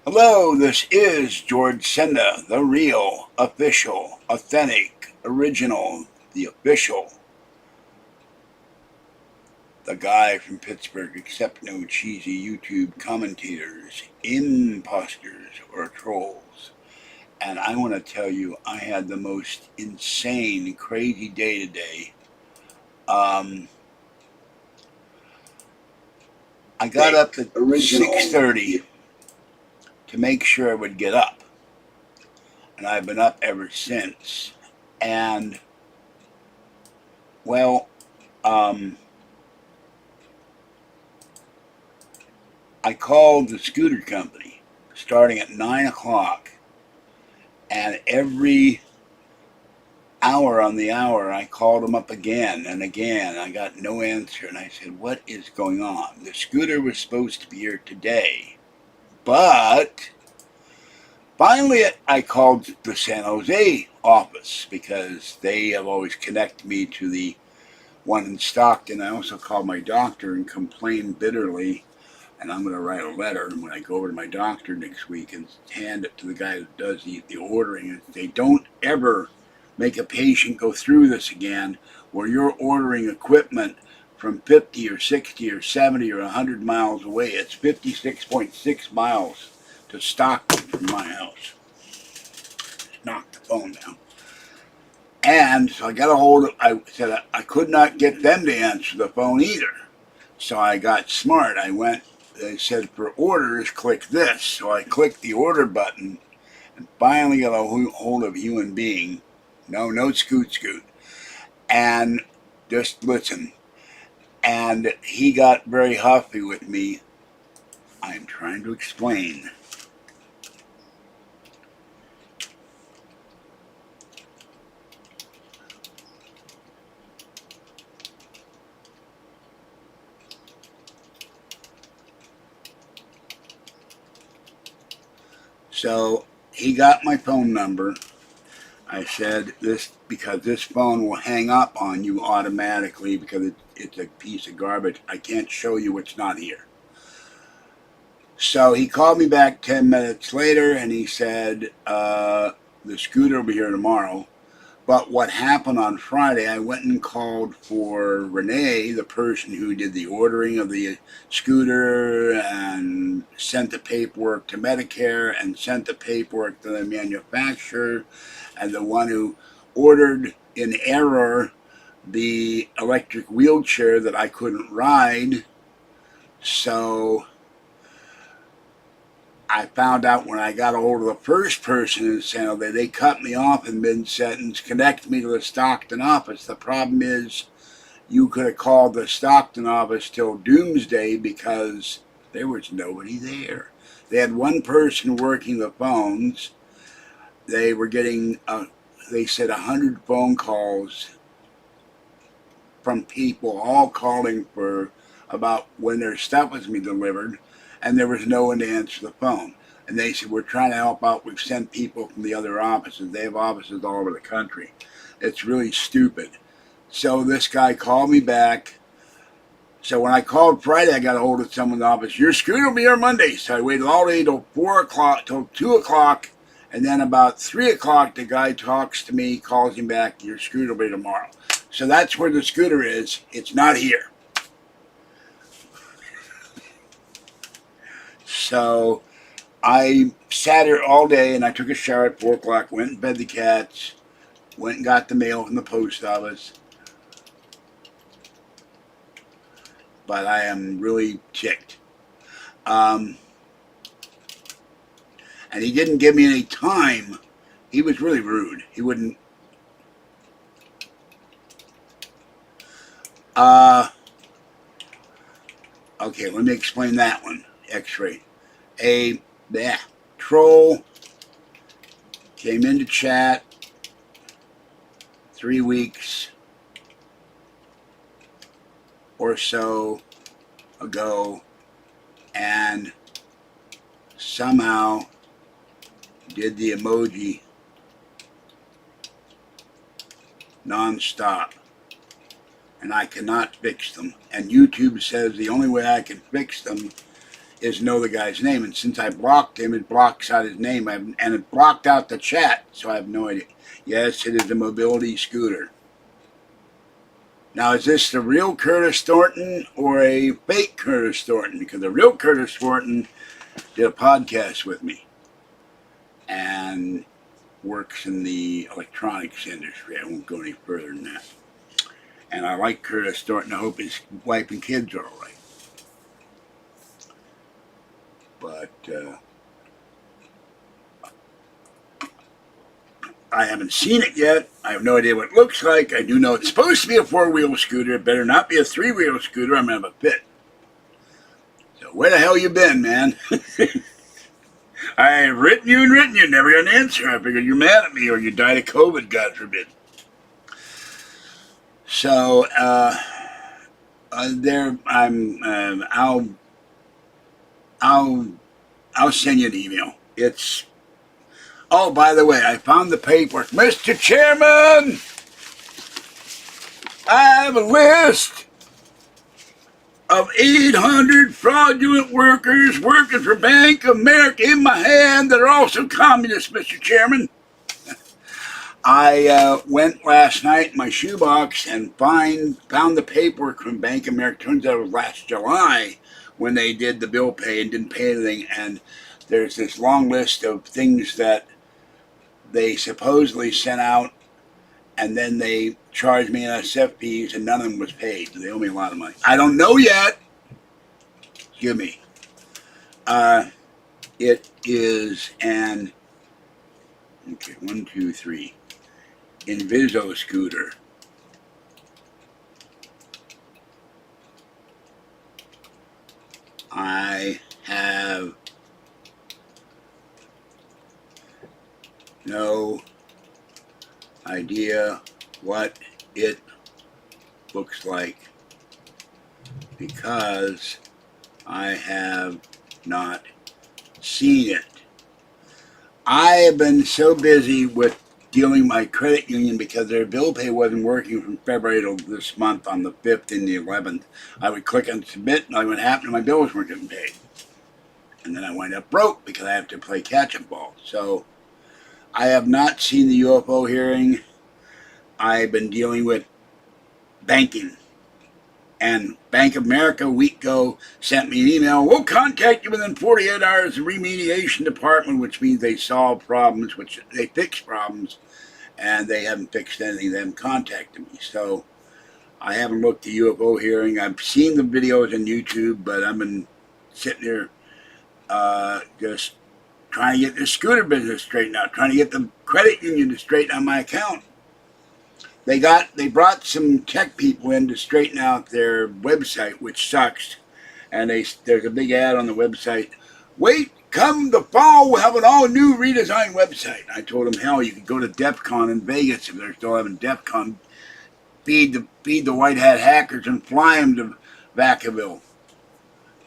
Hello, this is George Senda, the real, official, authentic, original, the official, the guy from Pittsburgh, except no cheesy YouTube commentators, imposters, or trolls. And I want to tell you, I had the most insane, crazy day today. Um, I got up at Original. 6:30 to make sure I would get up, and I've been up ever since. And well, um, I called the scooter company starting at 9 o'clock, and every hour on the hour I called them up again and again. I got no answer, and I said, "What is going on?" The scooter was supposed to be here today, but finally I called the San Jose office because they have always connected me to the one in Stockton. I also called my doctor and complained bitterly, and I'm going to write a letter when I go over to my doctor next week and hand it to the guy that does the ordering. And they don't ever make a patient go through this again where you're ordering equipment from 50 or 60 or 70 or 100 miles away. It's 56.6 miles to Stockton from my house. Knock the phone down. And so I got a hold of, I said I could not get them to answer the phone either. So I got smart. They said for orders, click this. So I clicked the order button and finally got a hold of a human being. No scoot. And just listen. And he got very huffy with me. I'm trying to explain. So he got my phone number. I said this because this phone will hang up on you automatically because it's a piece of garbage. I can't show you what's not here. So he called me back 10 minutes later and he said, the scooter will be here tomorrow. But what happened on Friday, I went and called for Renee, the person who did the ordering of the scooter, and sent the paperwork to Medicare and sent the paperwork to the manufacturer, and the one who ordered in error the electric wheelchair that I couldn't ride. So I found out when I got a hold of the first person in San Jose, they cut me off in mid-sentence, connected me to the Stockton office. The problem is you could have called the Stockton office till doomsday because there was nobody there. They had one person working the phones. They were getting, they said, 100 phone calls from people all calling for about when their stuff was being delivered, and there was no one to answer the phone. And they said, "We're trying to help out. We've sent people from the other offices. They have offices all over the country." It's really stupid. So this guy called me back. So when I called Friday, I got a hold of someone in the office. "Your scooter will be here Monday." So I waited all day till 4 o'clock, till 2 o'clock. And then about 3 o'clock, the guy talks to me, calls him back. "Your scooter will be tomorrow." So that's where the scooter is. It's not here. So I sat here all day and I took a shower at 4 o'clock, went and fed the cats, went and got the mail from the post office. But I am really ticked. Um, and he didn't give me any time. He was really rude. He wouldn't. Uh, okay, let me explain that one. X-ray. A troll came into chat 3 weeks or so ago and somehow did the emoji nonstop, and I cannot fix them. And YouTube says the only way I can fix them is know the guy's name. And since I blocked him, it blocks out his name. And it blocked out the chat, so I have no idea. Yes, it is a mobility scooter. Now, is this the real Curtis Thornton or a fake Curtis Thornton? Because the real Curtis Thornton did a podcast with me and works in the electronics industry. I won't go any further than that. And I like Curtis Thornton. I hope his wife and kids are all right. But I haven't seen it yet. I have no idea what it looks like. I do know it's supposed to be a four-wheel scooter. It better not be a three-wheel scooter. I'm going to have a fit. So where the hell you been, man? I have written you, never got an answer. I figured you're mad at me or you died of COVID, God forbid. So I'll send you an email. It's, oh, by the way, I found the paperwork. Mr. Chairman, I have a list of 800 fraudulent workers working for Bank of America in my hand that are also communists, Mr. Chairman. I went last night in my shoebox and found the paperwork from Bank of America. Turns out it was last July when they did the bill pay and didn't pay anything. And there's this long list of things that they supposedly sent out, and then they charged me NSF fees, and none of them was paid. They owe me a lot of money. I don't know yet. Give me. It is an, okay, 1, 2, 3. Inviso scooter. I have no idea what it looks like because I have not seen it. I have been so busy with dealing with my credit union because their bill pay wasn't working from February to this month on the 5th and the 11th. I would click on submit, and nothing would happen, and my bills weren't getting paid. And then I wind up broke because I have to play catch-up ball. So I have not seen the UFO hearing. I've been dealing with banking. And Bank of America a week ago sent me an email. We'll contact you within 48 hours, the remediation department, which means they solve problems, which they fix problems, and they haven't fixed anything. They haven't contacted me. So I haven't looked at the UFO hearing. I've seen the videos on YouTube, but I've been sitting there just trying to get the scooter business straightened out, trying to get the credit union to straighten out my account. They brought some tech people in to straighten out their website, which sucks. And there's a big ad on the website. Wait, come the fall, we'll have an all-new redesigned website. I told them, hell, you could go to DEF CON in Vegas if they're still having DEF CON. Feed the white hat hackers and fly them to Vacaville.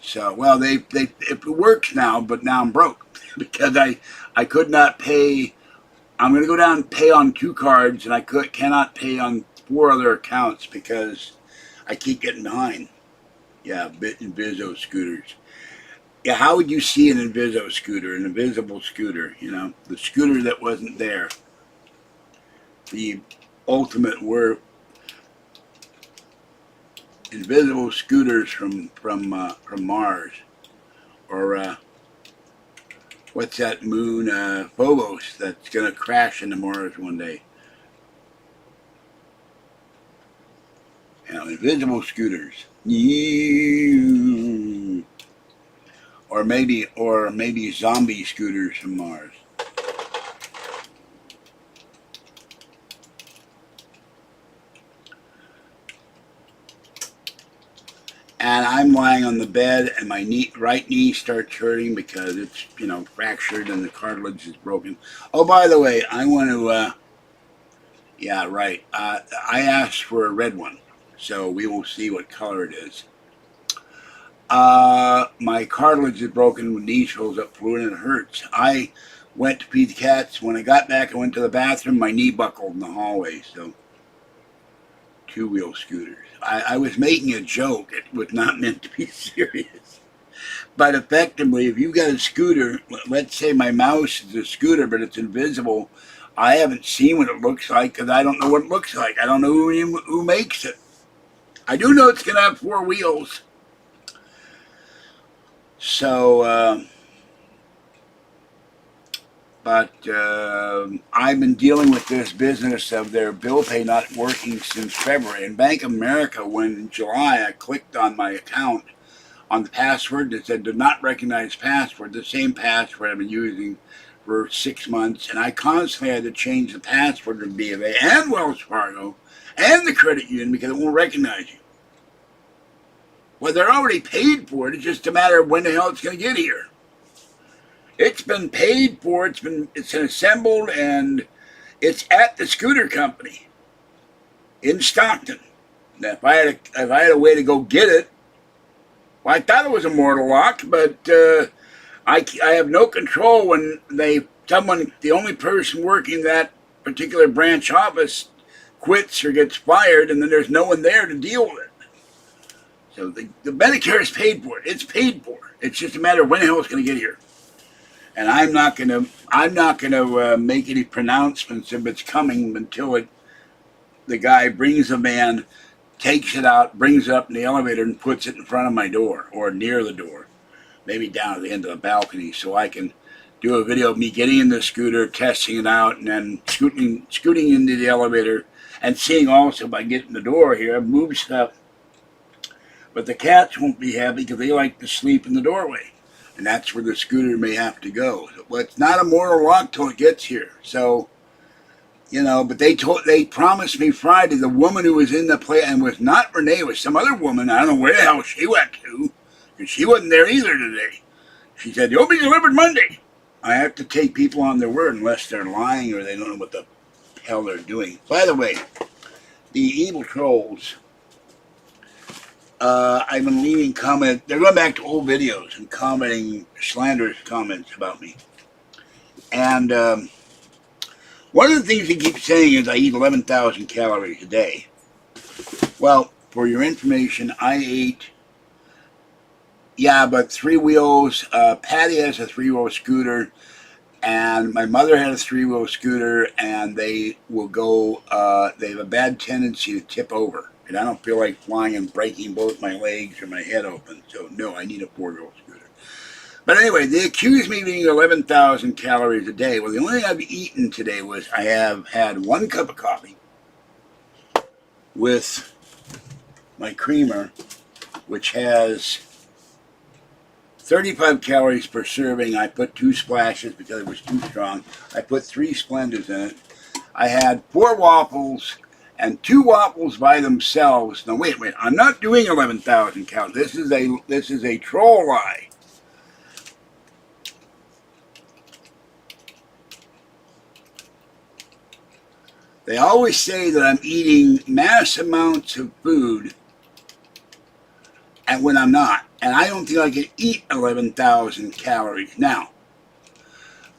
So, well, it works now, but now I'm broke because I could not pay. I'm going to go down and pay on 2 cards, and I cannot pay on 4 other accounts because I keep getting behind. Yeah, Inviso scooters. Yeah, how would you see an Inviso scooter, an invisible scooter, you know, the scooter that wasn't there? The ultimate were invisible scooters from Mars, or what's that moon, Phobos, that's going to crash into Mars one day. You know, invisible scooters. Or maybe zombie scooters from Mars. And I'm lying on the bed, and my right knee starts hurting because it's, you know, fractured and the cartilage is broken. Oh, by the way, I want to, yeah, right. I asked for a red one, so we will see what color it is. My cartilage is broken, my knee shows up fluid and it hurts. I went to feed the cats. When I got back, I went to the bathroom. My knee buckled in the hallway, so 2-wheel scooters. I was making a joke. It was not meant to be serious. But effectively, if you've got a scooter, let's say my mouse is a scooter, but it's invisible, I haven't seen what it looks like because I don't know what it looks like. I don't know who makes it. I do know it's going to have 4 wheels. So, but I've been dealing with this business of their bill pay not working since February. In Bank of America, when in July I clicked on my account on the password that said, "Do not recognize password," the same password I've been using for 6 months, and I constantly had to change the password of BofA and Wells Fargo and the credit union because it won't recognize you. Well, they're already paid for it. It's just a matter of when the hell it's going to get here. It's been paid for. It's been assembled, and it's at the scooter company in Stockton. Now, if I had a way to go get it, well, I thought it was a mortal lock, but I have no control when the only person working that particular branch office quits or gets fired, and then there's no one there to deal with it. So the Medicare is paid for it. It's paid for. It's just a matter of when the hell it's going to get here. And I'm not gonna make any pronouncements if it's coming until the guy brings a van, takes it out, brings it up in the elevator, and puts it in front of my door or near the door, maybe down at the end of the balcony, so I can do a video of me getting in the scooter, testing it out, and then scooting into the elevator, and seeing also by getting the door here, move stuff. But the cats won't be happy because they like to sleep in the doorway. And that's where the scooter may have to go. Well, it's not a mortal lock till it gets here. So, but they promised me Friday the woman who was in the play, and was not Renee, it was some other woman. I don't know where the hell she went to, because she wasn't there either today. She said, "You'll be delivered Monday." I have to take people on their word unless they're lying or they don't know what the hell they're doing. By the way, the evil trolls, I've been leaving comments. They're going back to old videos and commenting slanderous comments about me. And one of the things they keep saying is I eat 11,000 calories a day. Well, for your information, I ate, but 3 wheels. Patty has a 3-wheel scooter, and my mother had a 3-wheel scooter, and they will go, they have a bad tendency to tip over. And I don't feel like flying and breaking both my legs or my head open. So, no, I need a 4-wheel scooter. But anyway, they accused me of eating 11,000 calories a day. Well, the only thing I've eaten today was I have had 1 cup of coffee with my creamer, which has 35 calories per serving. I put 2 splashes because it was too strong. I put 3 Splendas in it. I had 4 waffles and 2 waffles by themselves. Now wait, I'm not doing 11,000 calories. This is a troll lie. They always say that I'm eating mass amounts of food, and when I'm not. And I don't think I can eat 11,000 calories. Now,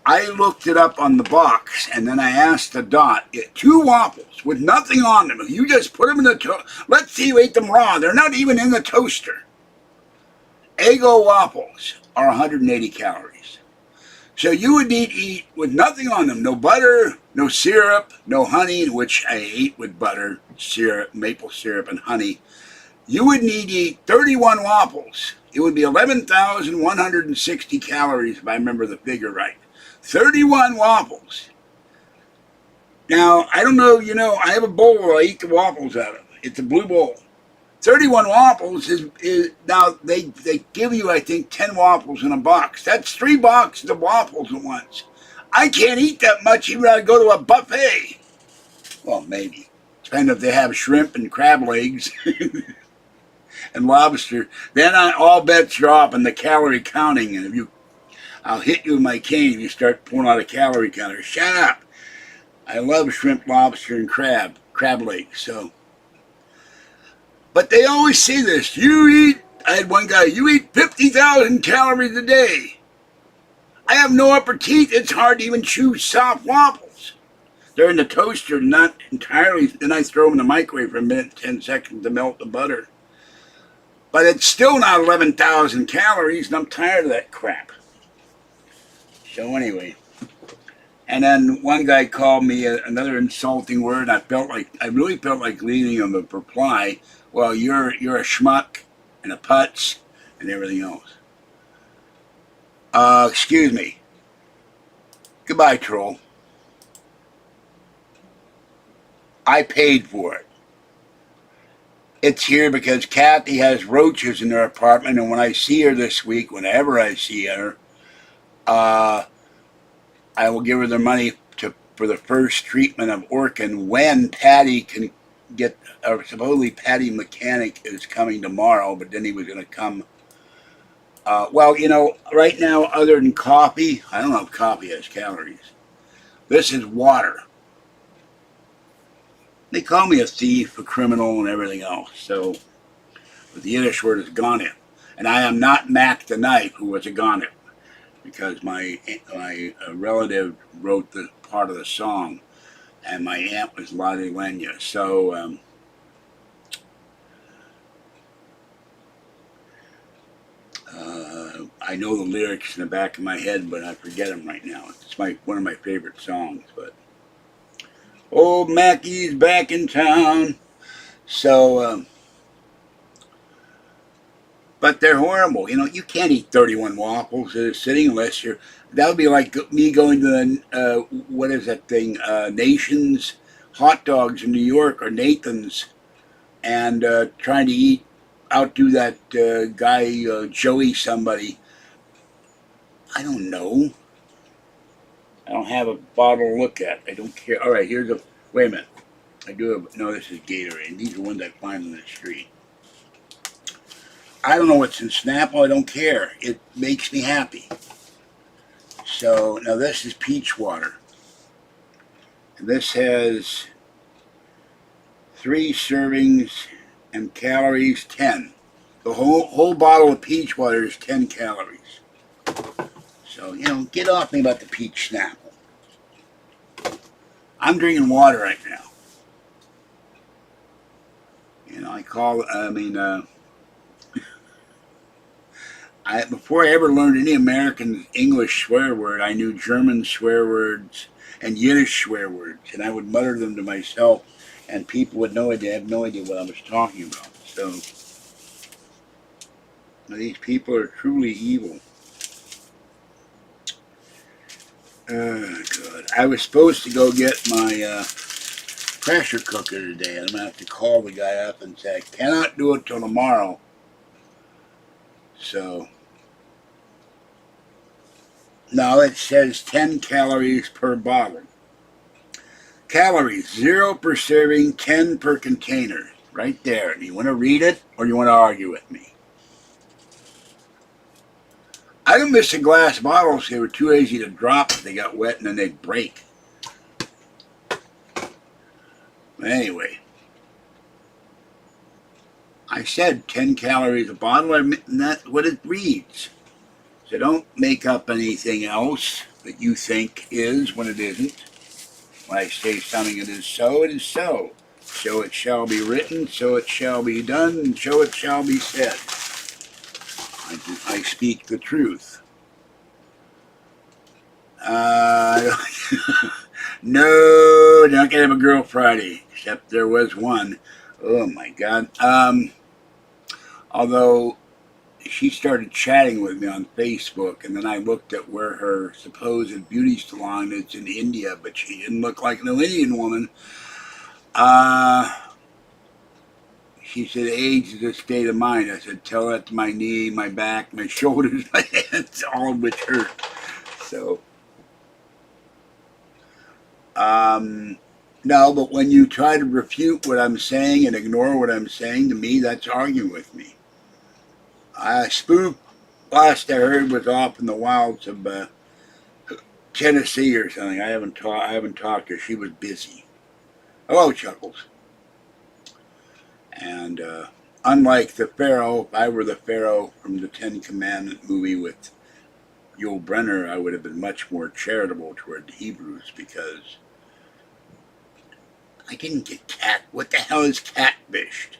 I looked it up on the box, and then I asked the dot, 2 waffles with nothing on them. You just put them in the toaster. Let's see you ate them raw. They're not even in the toaster. Eggo waffles are 180 calories. So you would need to eat with nothing on them. No butter, no syrup, no honey, which I ate with butter, syrup, maple syrup, and honey. You would need to eat 31 waffles. It would be 11,160 calories if I remember the figure right. 31 waffles. Now, I don't know, I have a bowl I eat the waffles out of. It's a blue bowl. 31 waffles is now, they give you, I think, 10 waffles in a box. That's 3 boxes of waffles at once. I can't eat that much even when I go to a buffet. Well, maybe. Depending if they have shrimp and crab legs and lobster. Then all bets are off in the calorie counting, and I'll hit you with my cane if you start pulling out a calorie counter. Shut up. I love shrimp, lobster, and crab legs. So, but they always say this. I had one guy, you eat 50,000 calories a day. I have no upper teeth. It's hard to even chew soft waffles. They're in the toaster, not entirely. Then I throw them in the microwave for a minute, 10 seconds to melt the butter. But it's still not 11,000 calories, and I'm tired of that crap. So anyway, and then one guy called me another insulting word. And I really felt like leaving him a reply. Well, you're a schmuck and a putz and everything else. Excuse me. Goodbye, troll. I paid for it. It's here because Kathy has roaches in her apartment, and when I see her this week, whenever I see her, I will give her the money for the first treatment of Orkin when Patty can get. Supposedly Patty Mechanic is coming tomorrow, but then he was going to come. Well, right now, other than coffee, I don't know if coffee has calories. This is water. They call me a thief, a criminal, and everything else. So, but the Yiddish word is ganit. And I am not Mac the Knife, who was a ganit, because my relative wrote the part of the song, and my aunt was Lottie Lenya. So, I know the lyrics in the back of my head, but I forget them right now. It's one of my favorite songs. But old Mackie's back in town. So, but they're horrible. You can't eat 31 waffles at a sitting unless you're. That would be like me going to the what is that thing? Nations hot dogs in New York or Nathan's, and trying to outdo that guy Joey somebody. I don't know. I don't have a bottle to look at. I don't care. All right, wait a minute. I do have, no, this is Gatorade. These are ones I find on the street. I don't know what's in Snapple. I don't care. It makes me happy. So, now this is peach water. And this has 3 servings and calories 10. The whole bottle of peach water is 10 calories. So, get off me about the peach Snapple. I'm drinking water right now. Before I ever learned any American English swear word, I knew German swear words and Yiddish swear words, and I would mutter them to myself, and people would have no idea what I was talking about. So, these people are truly evil. God. I was supposed to go get my pressure cooker today, and I'm going to have to call the guy up and say, I cannot do it till tomorrow. So, now it says 10 calories per bottle. Calories, 0 per serving, 10 per container. Right there. Do you want to read it, or do you want to argue with me? I didn't miss the glass bottles. They were too easy to drop if they got wet, and then they'd break. But anyway, I said 10 calories a bottle, and that's what it reads. So don't make up anything else that you think is when it isn't. When I say something it is so, it is so. So it shall be written, so it shall be done, and so it shall be said. I speak the truth. No, not gonna have a girl Friday, except there was one. Oh my God. Although she started chatting with me on Facebook, and then I looked at where her supposed beauty salon is in India, but she didn't look like no Indian woman. She said, age is a state of mind. I said, tell that to my knee, my back, my shoulders, my hands, all of which hurt. So, no, but when you try to refute what I'm saying and ignore what I'm saying, to me, that's arguing with me. Spook, last I heard, was off in the wilds of Tennessee or something. I haven't talked to her. She was busy. Hello, Chuckles. And unlike the Pharaoh, if I were the Pharaoh from the Ten Commandment movie with Yul Brynner, I would have been much more charitable toward the Hebrews, because I didn't get cat. What the hell is catfished?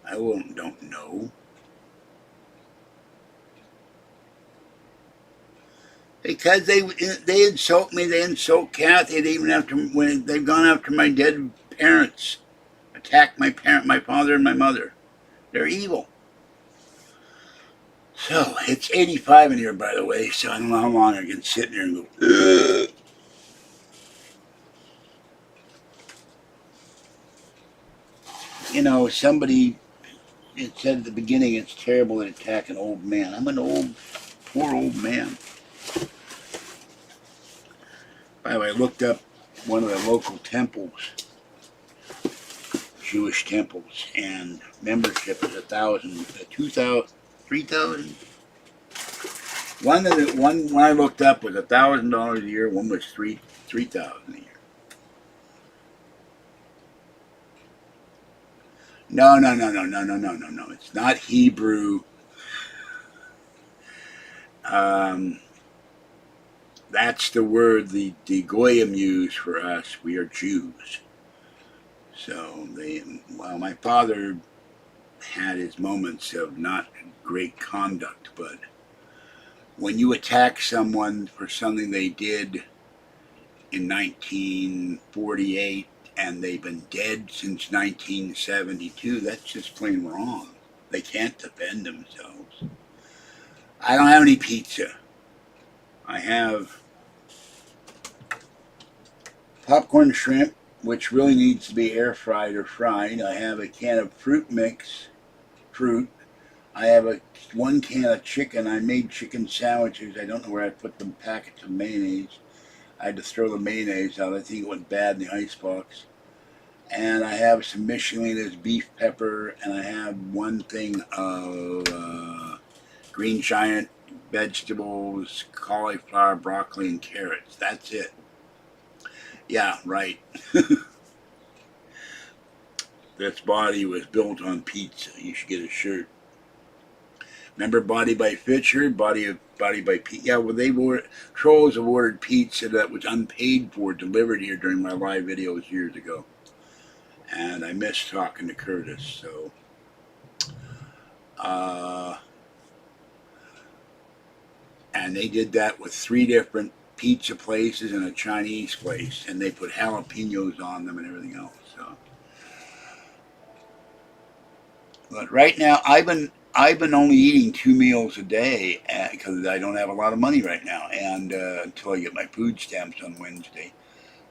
I don't know. Because they insult me, they insult Kathy, they even after when they've gone after my dead parents, attacked my father and my mother. They're evil. So it's 85 in here, by the way. So I don't know how long I can sit there and go. Ugh. You know, somebody it said at the beginning it's terrible to attack an old man. I'm an old, poor old man. By the way, I looked up one of the local temples, Jewish temples, and membership is 1,000, 2,000, 3,000. One I looked up was $1,000 a year. One was 3,000 a year. No. It's not Hebrew. That's the word the Goyim use for us. We are Jews. So my father had his moments of not great conduct, but when you attack someone for something they did in 1948 and they've been dead since 1972, that's just plain wrong. They can't defend themselves. I don't have any pizza. I have popcorn shrimp, which really needs to be air fried or fried. I have a can of fruit mix, fruit. I have one can of chicken. I made chicken sandwiches. I don't know where I put the packets of mayonnaise. I had to throw the mayonnaise out. I think it went bad in the icebox. And I have some Michelina's beef pepper, and I have one thing of Green Giant vegetables, cauliflower, broccoli, and carrots. That's it. Yeah, right. This body was built on pizza. You should get a shirt. Remember Body by Fisher? Body by Pizza. Yeah, well, trolls have ordered pizza that was unpaid for, delivered here during my live videos years ago. And I miss talking to Curtis, so. And they did that with 3 different pizza places and a Chinese place, and they put jalapenos on them and everything else. So, but right now I've been only eating 2 meals a day because I don't have a lot of money right now, and until I get my food stamps on Wednesday,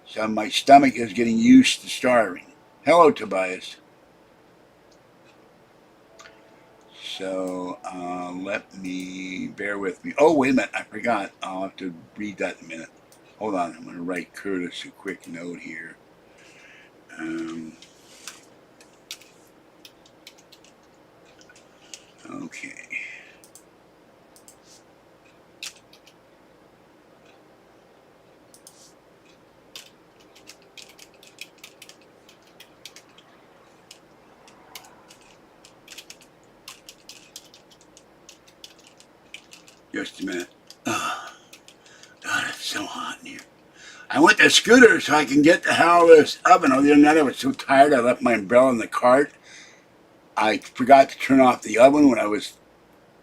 so my stomach is getting used to starving. Hello, Tobias. So bear with me. Oh, wait a minute, I forgot. I'll have to read that in a minute. Hold on, I'm going to write Curtis a quick note here. Okay. Just a minute. Oh, God, it's so hot in here. I went to Scooter so I can get the hell out of this oven. Other than that, I was so tired I left my umbrella in the cart. I forgot to turn off the oven when I was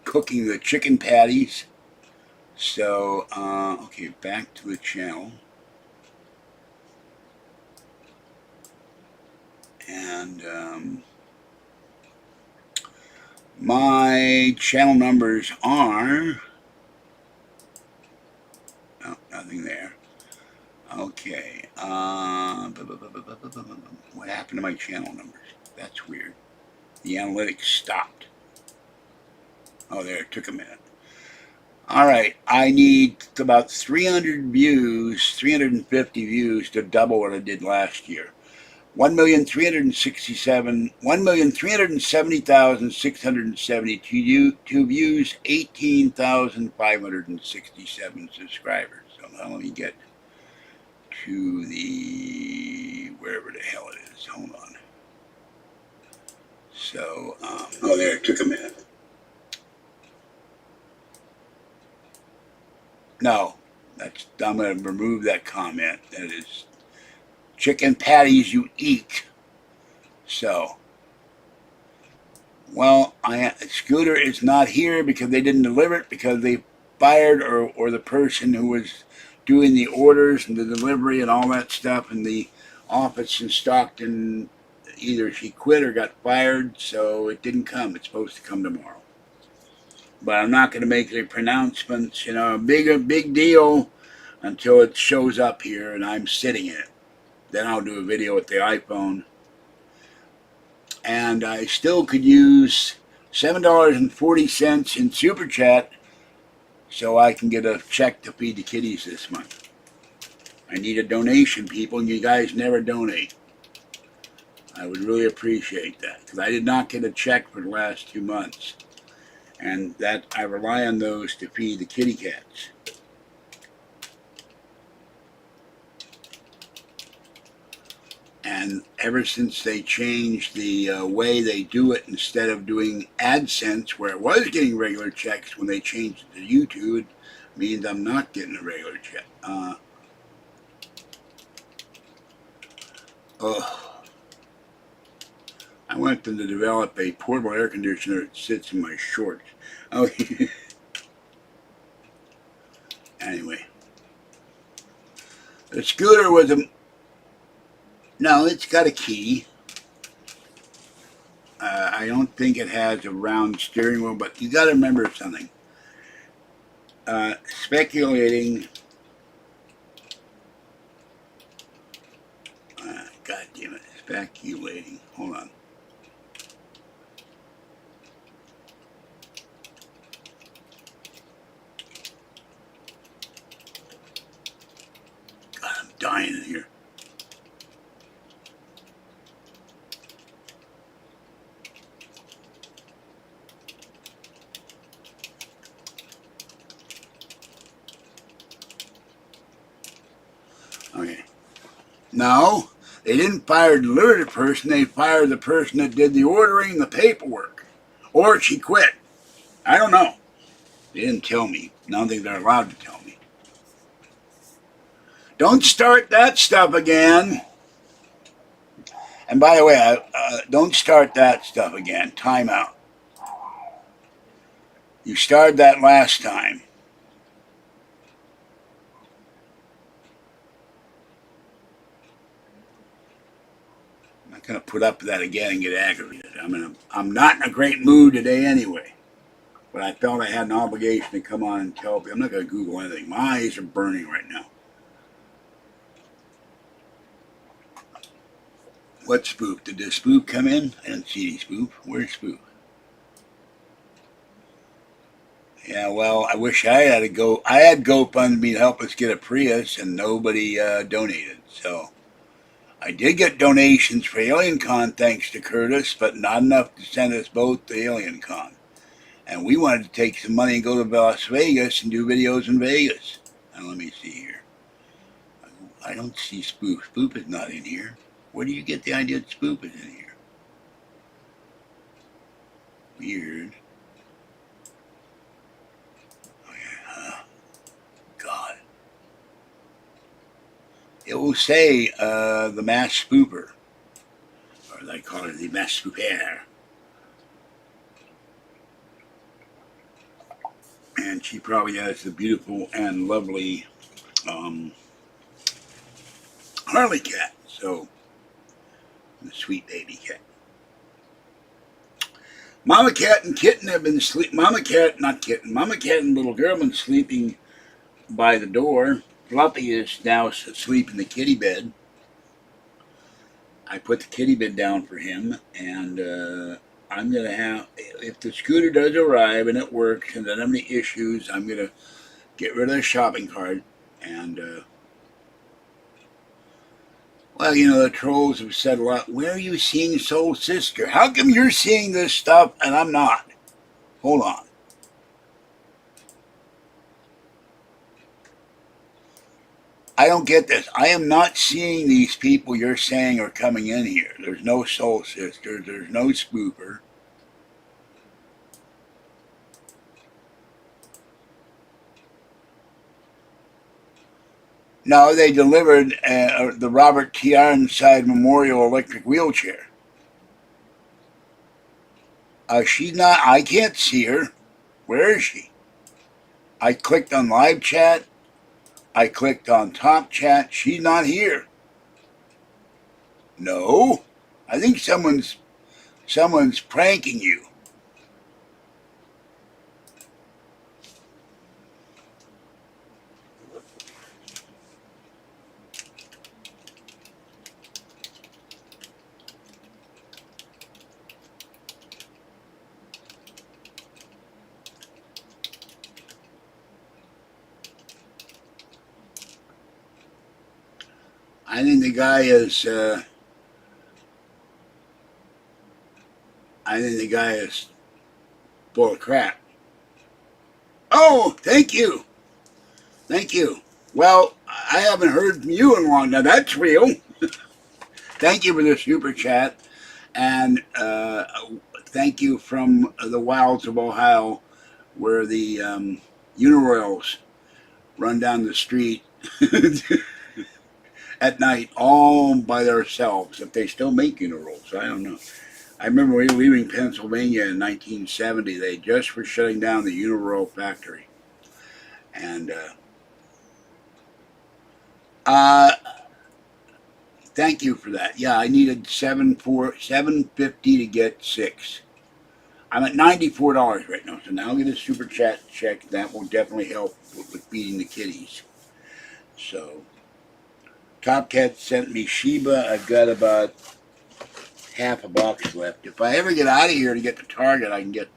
cooking the chicken patties. So, okay, back to the channel. And my channel numbers are... Oh, nothing there. Okay. What happened to my channel numbers? That's weird. The analytics stopped. Oh, there. It took a minute. All right. I need about 300 views, 350 views to double what I did last year. 1,370,672 views, 18,567 subscribers. So now let me get to the wherever the hell it is. Hold on. So, oh, there. It took a minute. No, I'm going to remove that comment. That is chicken patties you eat. So, well, Scooter is not here because they didn't deliver it because they fired, or the person who was doing the orders and the delivery and all that stuff in the office in Stockton, either she quit or got fired, so it didn't come. It's supposed to come tomorrow. But I'm not going to make any pronouncements, a big deal until it shows up here and I'm sitting in it. Then I'll do a video with the iPhone. And I still could use $7.40 in Super Chat so I can get a check to feed the kitties this month. I need a donation, people, and you guys never donate. I would really appreciate that, because I did not get a check for the last 2 months. And that I rely on those to feed the kitty cats. And ever since they changed the way they do it, instead of doing AdSense, where it was getting regular checks, when they changed it to YouTube, it means I'm not getting a regular check. I want them to develop a portable air conditioner that sits in my shorts. Oh, anyway. The scooter was a... No, it's got a key. I don't think it has a round steering wheel, but you got to remember something. Speculating... God damn it. Speculating. Hold on. God, I'm dying in here. Okay. No, they didn't fire the delivery person. They fired the person that did the ordering, the paperwork. Or she quit. I don't know. They didn't tell me. I don't think they're allowed to tell me. Don't start that stuff again. And by the way, don't start that stuff again. Time out. You started that last time. I'm not going to put up with that again and get aggravated. I'm not in a great mood today anyway. But I felt I had an obligation to come on and tell people. I'm not going to Google anything. My eyes are burning right now. What spook? Did the spook come in? I didn't see any spook. Where's spook? Yeah, well, I wish I had I had GoFundMe to help us get a Prius, and nobody donated. So I did get donations for AlienCon thanks to Curtis, but not enough to send us both to AlienCon. And we wanted to take some money and go to Las Vegas and do videos in Vegas. Now let me see here. I don't see Spoop. Spoop is not in here. Where do you get the idea that Spoop is in here? Weird. Oh yeah. God. It will say the mass spooper. Or they call it the mass spooper. And she probably has the beautiful and lovely Harley cat. So, the sweet baby cat. Mama cat and kitten have been sleep. Mama cat, not kitten. Mama cat and little girl have been sleeping by the door. Fluffy is now asleep in the kitty bed. I put the kitty bed down for him, and I'm going to have, if the scooter does arrive and it works and doesn't have any issues, I'm going to get rid of the shopping cart. And, well, the trolls have said a lot. Where are you seeing Soul Sister? How come you're seeing this stuff and I'm not? Hold on. I don't get this. I am not seeing these people you're saying are coming in here. There's no Soul Sister. There's no Spooper. No, they delivered the Robert T. Ironside Memorial Electric Wheelchair. She's not, I can't see her. Where is she? I clicked on live chat. I clicked on top chat. She's not here. No, I think someone's pranking you. I think the guy is. I think the guy is full of crap. Oh, thank you. Thank you. Well, I haven't heard from you in a long time. That's real. Thank you for the super chat. And thank you from the wilds of Ohio, where the Uniroyals run down the street at night all by themselves. If they still make Uniroyals, I don't know. I remember we were leaving Pennsylvania in 1970. They just were shutting down the Uniroyal factory. And thank you for that. Yeah, I needed $750 to get 6. I'm at $94 right now, so now I'll get a super chat check. That will definitely help with feeding the kitties. So, Top Cat sent me Sheba. I've got about half a box left. If I ever get out of here to get to Target, I can get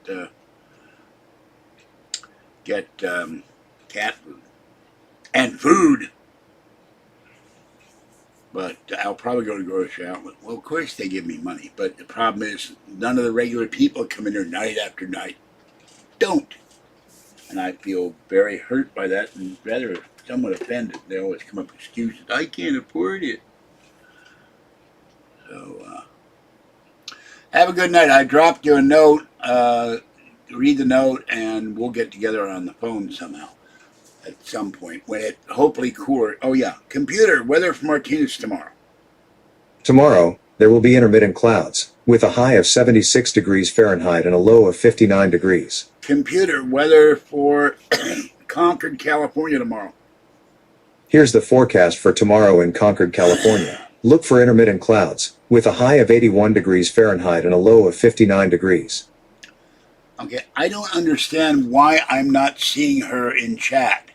cat food and food. But I'll probably go to grocery outlet. Well, of course they give me money, but the problem is none of the regular people come in there night after night. Don't. And I feel very hurt by that and rather somewhat offended. They always come up with excuses. I can't afford it. So, have a good night. I dropped you a note. Read the note, and we'll get together on the phone somehow at some point when it hopefully cooler. Oh, yeah. Computer, weather for Martinez tomorrow. Tomorrow, there will be intermittent clouds, with a high of 76 degrees Fahrenheit and a low of 59 degrees. Computer, weather for Concord, California tomorrow. Here's the forecast for tomorrow in Concord, California. Look for intermittent clouds, with a high of 81 degrees Fahrenheit and a low of 59 degrees. Okay, I don't understand why I'm not seeing her in chat.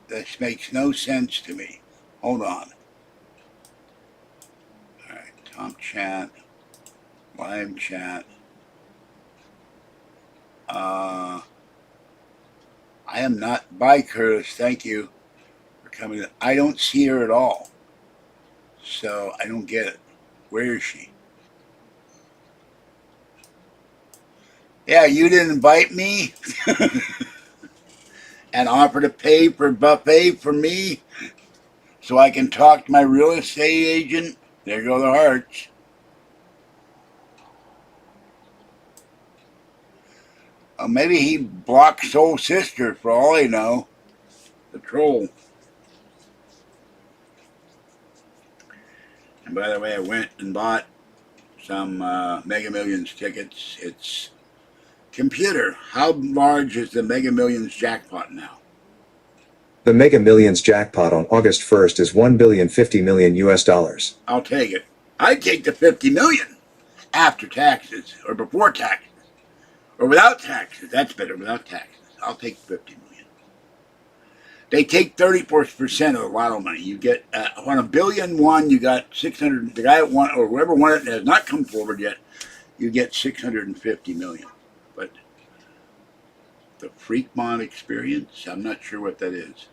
This makes no sense to me. Hold on. All right, top chat, live chat. I am not. Bye, Curtis. Thank you for coming. I don't see her at all. So I don't get it. Where is she? Yeah, you didn't invite me and offer to pay for a buffet for me so I can talk to my real estate agent. There go the hearts. Maybe he blocked Soul Sister for all I know. The troll. And by the way, I went and bought some Mega Millions tickets. It's computer. How large is the Mega Millions jackpot now? The Mega Millions jackpot on August 1st is $1,050,000,000 US. I'll take it. I'd take the 50 million after taxes or before taxes or without taxes. That's better without taxes. I'll take 50 million. They take 34% of the lotto money. You get on $1 billion won, you got 600. The guy that won or whoever won it has not come forward yet. You get 650 million. But the Freakmont experience, I'm not sure what that is.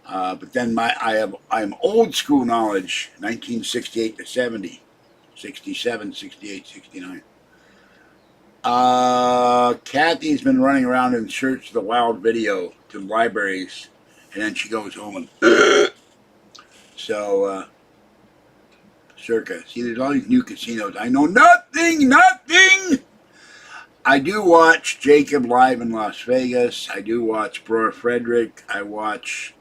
But then I am old school knowledge, 1968 to 70, 67, 68, 69. Kathy's been running around in search of the wild video to libraries, and then she goes home and so circa. See, there's all these new casinos. I know nothing. I do watch Jacob live in Las Vegas. I do watch Bror Frederick. I watch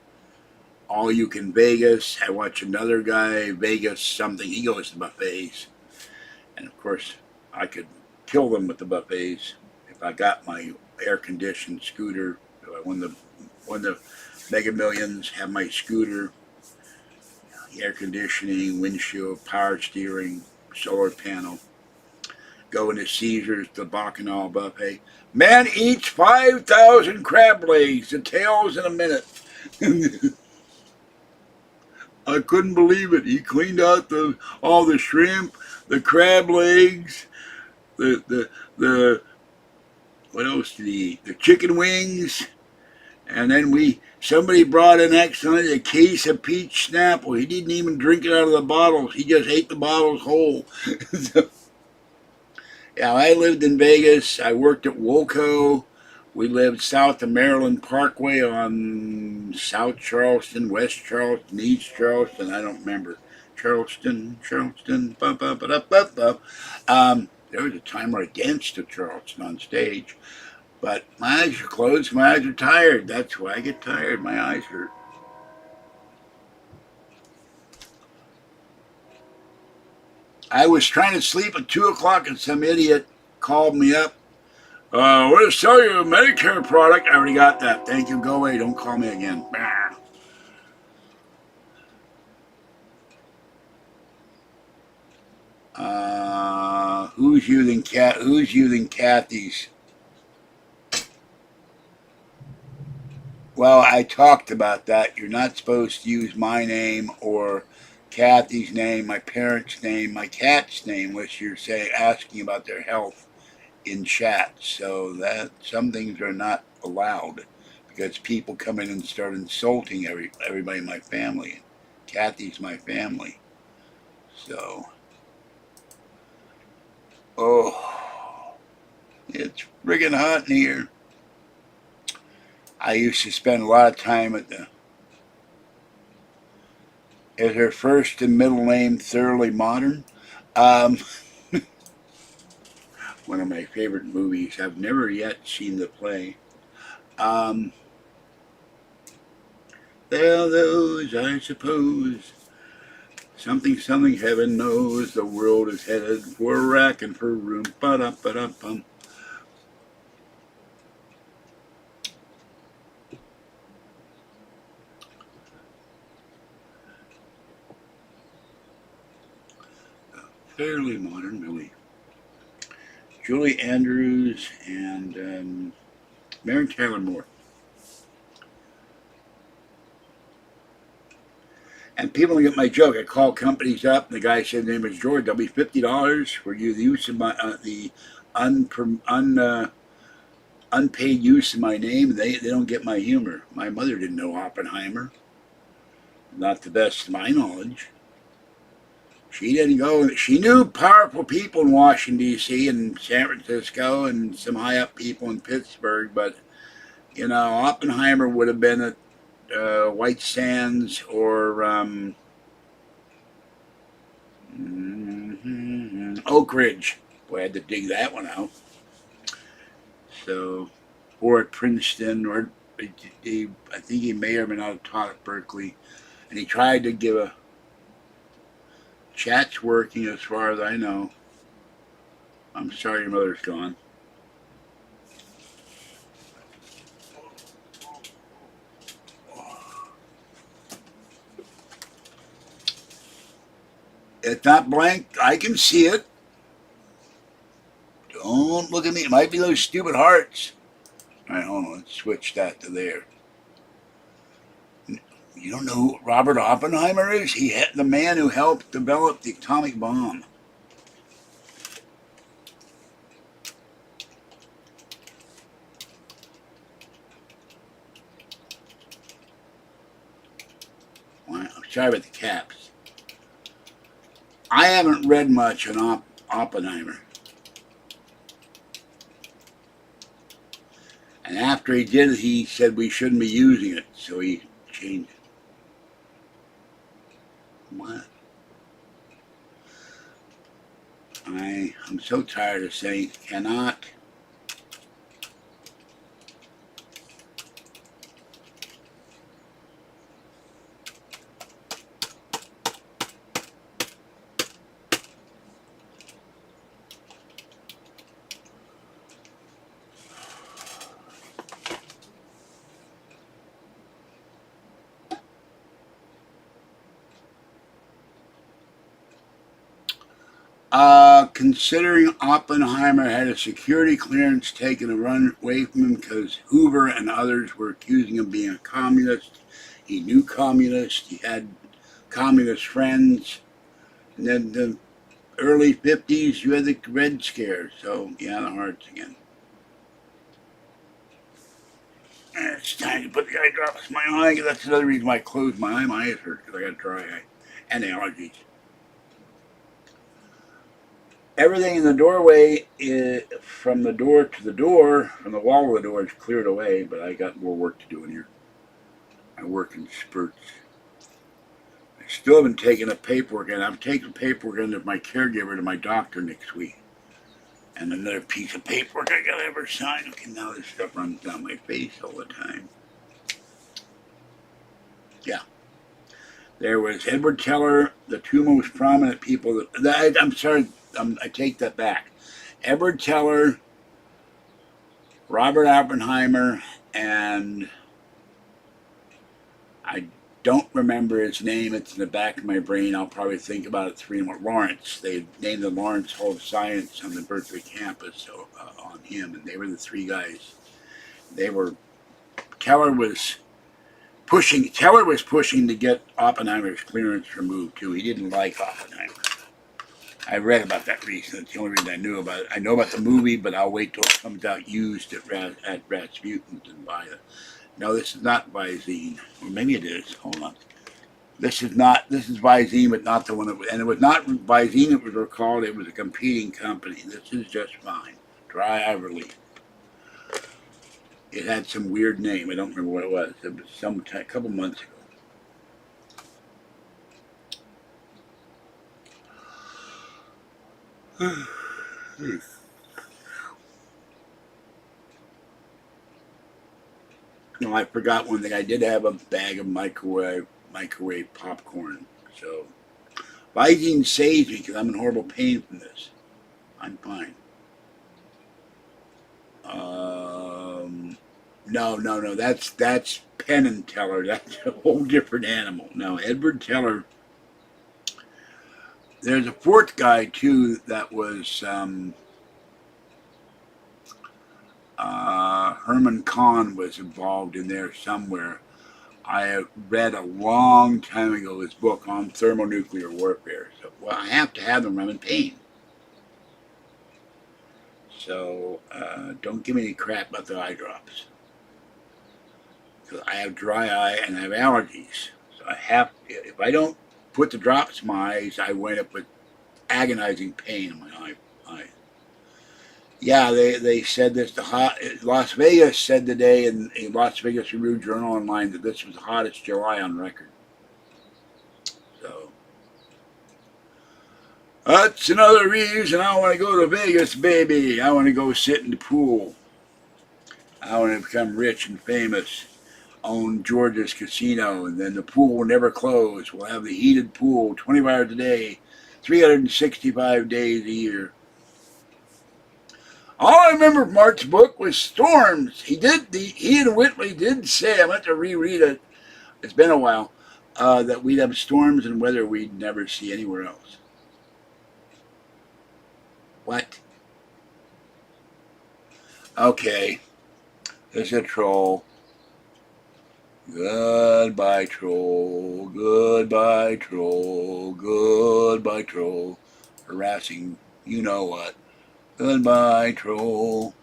All You Can Vegas. I watch another guy, Vegas something. He goes to buffets. And of course, I could kill them with the buffets if I got my air conditioned scooter. When the Mega Millions have my scooter, air conditioning, windshield, power steering, solar panel. Go into Caesars, the Bacchanal buffet. Man eats 5,000 crab legs. The tails in a minute. I couldn't believe it. He cleaned out all the shrimp, the crab legs, the what else did he eat? The chicken wings, and then somebody brought in a case of peach Snapple. He didn't even drink it out of the bottles. He just ate the bottles whole. So, yeah, I lived in Vegas. I worked at Woolco. We lived south of Maryland Parkway on South Charleston, West Charleston, East Charleston. I don't remember. Charleston. There was a time where I danced to Charleston on stage. But my eyes are closed. My eyes are tired. That's why I get tired. My eyes hurt. I was trying to sleep at 2 o'clock and some idiot called me up. We're going to sell you a Medicare product. I already got that. Thank you. Go away. Don't call me again. Who's using Kathy's? Well, I talked about that. You're not supposed to use my name or Kathy's name, my parents' name, my cat's name, unless you're asking about their health in chat. So that some things are not allowed because people come in and start insulting everybody in my family. Kathy's my family. So, it's friggin' hot in here. I used to spend a lot of time Is her first and middle name Thoroughly Modern? One of my favorite movies. I've never yet seen the play. There are those, I suppose. Something heaven knows the world is headed for a rack and for room. Ba-da-ba-da-bum. Fairly Modern Millie. Julie Andrews and Mary Taylor Moore. And people don't get my joke. I call companies up, and the guy said, his name is George. That'll be $50 for you the use of my unpaid use of my name. They don't get my humor. My mother didn't know Oppenheimer. Not the best of my knowledge. She didn't go. She knew powerful people in Washington, D.C. and San Francisco and some high up people in Pittsburgh, but Oppenheimer would have been at White Sands or Oak Ridge. Boy, I had to dig that one out. So, or at Princeton, or I think he may or may not have taught at Berkeley, and he tried to give a chat's working as far as I know. I'm sorry your mother's gone. It's not blank. I can see it. Don't look at me. It might be those stupid hearts. All right, hold on. Let's switch that to there. You don't know who Robert Oppenheimer is? He had the man who helped develop the atomic bomb. Wow, sorry about the caps. I haven't read much on Oppenheimer. And after he did it, he said we shouldn't be using it, so he changed it. What? I'm so tired of saying cannot. Considering Oppenheimer had a security clearance taken to run away from him because Hoover and others were accusing him of being a communist. He knew communists. He had communist friends. And then the early 50s, you had the Red Scare. So, yeah, the hearts again. And it's time to put the eye drops in my eye. That's another reason why I close my eye. My eyes hurt because I got dry eye and allergies. Everything in the doorway from the door to the door, from the wall of the door, is cleared away, but I got more work to do in here. I work in spurts. I still haven't taken the paperwork in. I'm taking paperwork into my caregiver to my doctor next week. And another piece of paperwork I gotta ever sign. Okay, now this stuff runs down my face all the time. Yeah. There was Edward Teller, the two most prominent people. I'm sorry, I take that back. Edward Teller, Robert Oppenheimer, and I don't remember his name. It's in the back of my brain. I'll probably think about it 3 more. Lawrence. They named the Lawrence Hall of Science on the Berkeley campus on him, and they were the 3 guys. Teller was pushing to get Oppenheimer's clearance removed too. He didn't like Oppenheimer. I read about that recently. It's the only reason I knew about it. I know about the movie, but I'll wait till it comes out used at Rasputin and buy it. No, this is not Visine. Or maybe it is. Hold on. This is Visine, but not the one that was, and it was not Visine, it was recalled. It was a competing company. This is just fine. Dry eye relief. It had some weird name. I don't remember what it was. It was a couple months ago. No, I forgot one thing. I did have a bag of microwave popcorn. So, Visine saves me because I'm in horrible pain from this. I'm fine. No. That's Penn and Teller. That's a whole different animal. No, Edward Teller. There's a 4th guy too that was Herman Kahn was involved in there somewhere. I read a long time ago his book on thermonuclear warfare. So, well, I have to have them. I'm in pain. So don't give me any crap about the eye drops. Because I have dry eye and I have allergies. So if I don't put the drops in my eyes, I wind up with agonizing pain in my eye. Yeah, they said this. Las Vegas said today in a Las Vegas Review Journal Online that this was the hottest July on record. So that's another reason I want to go to Vegas, baby. I want to go sit in the pool. I want to become rich and famous. Own George's Casino, and then the pool will never close. We'll have the heated pool 24 hours a day, 365 days a year. All I remember of Mark's book was storms. He and Whitley did say, I meant to reread it, it's been a while, that we'd have storms and weather we'd never see anywhere else. What? Okay. There's a troll. Goodbye, troll. Goodbye, troll. Goodbye, troll. Harassing, you know what. Goodbye, troll.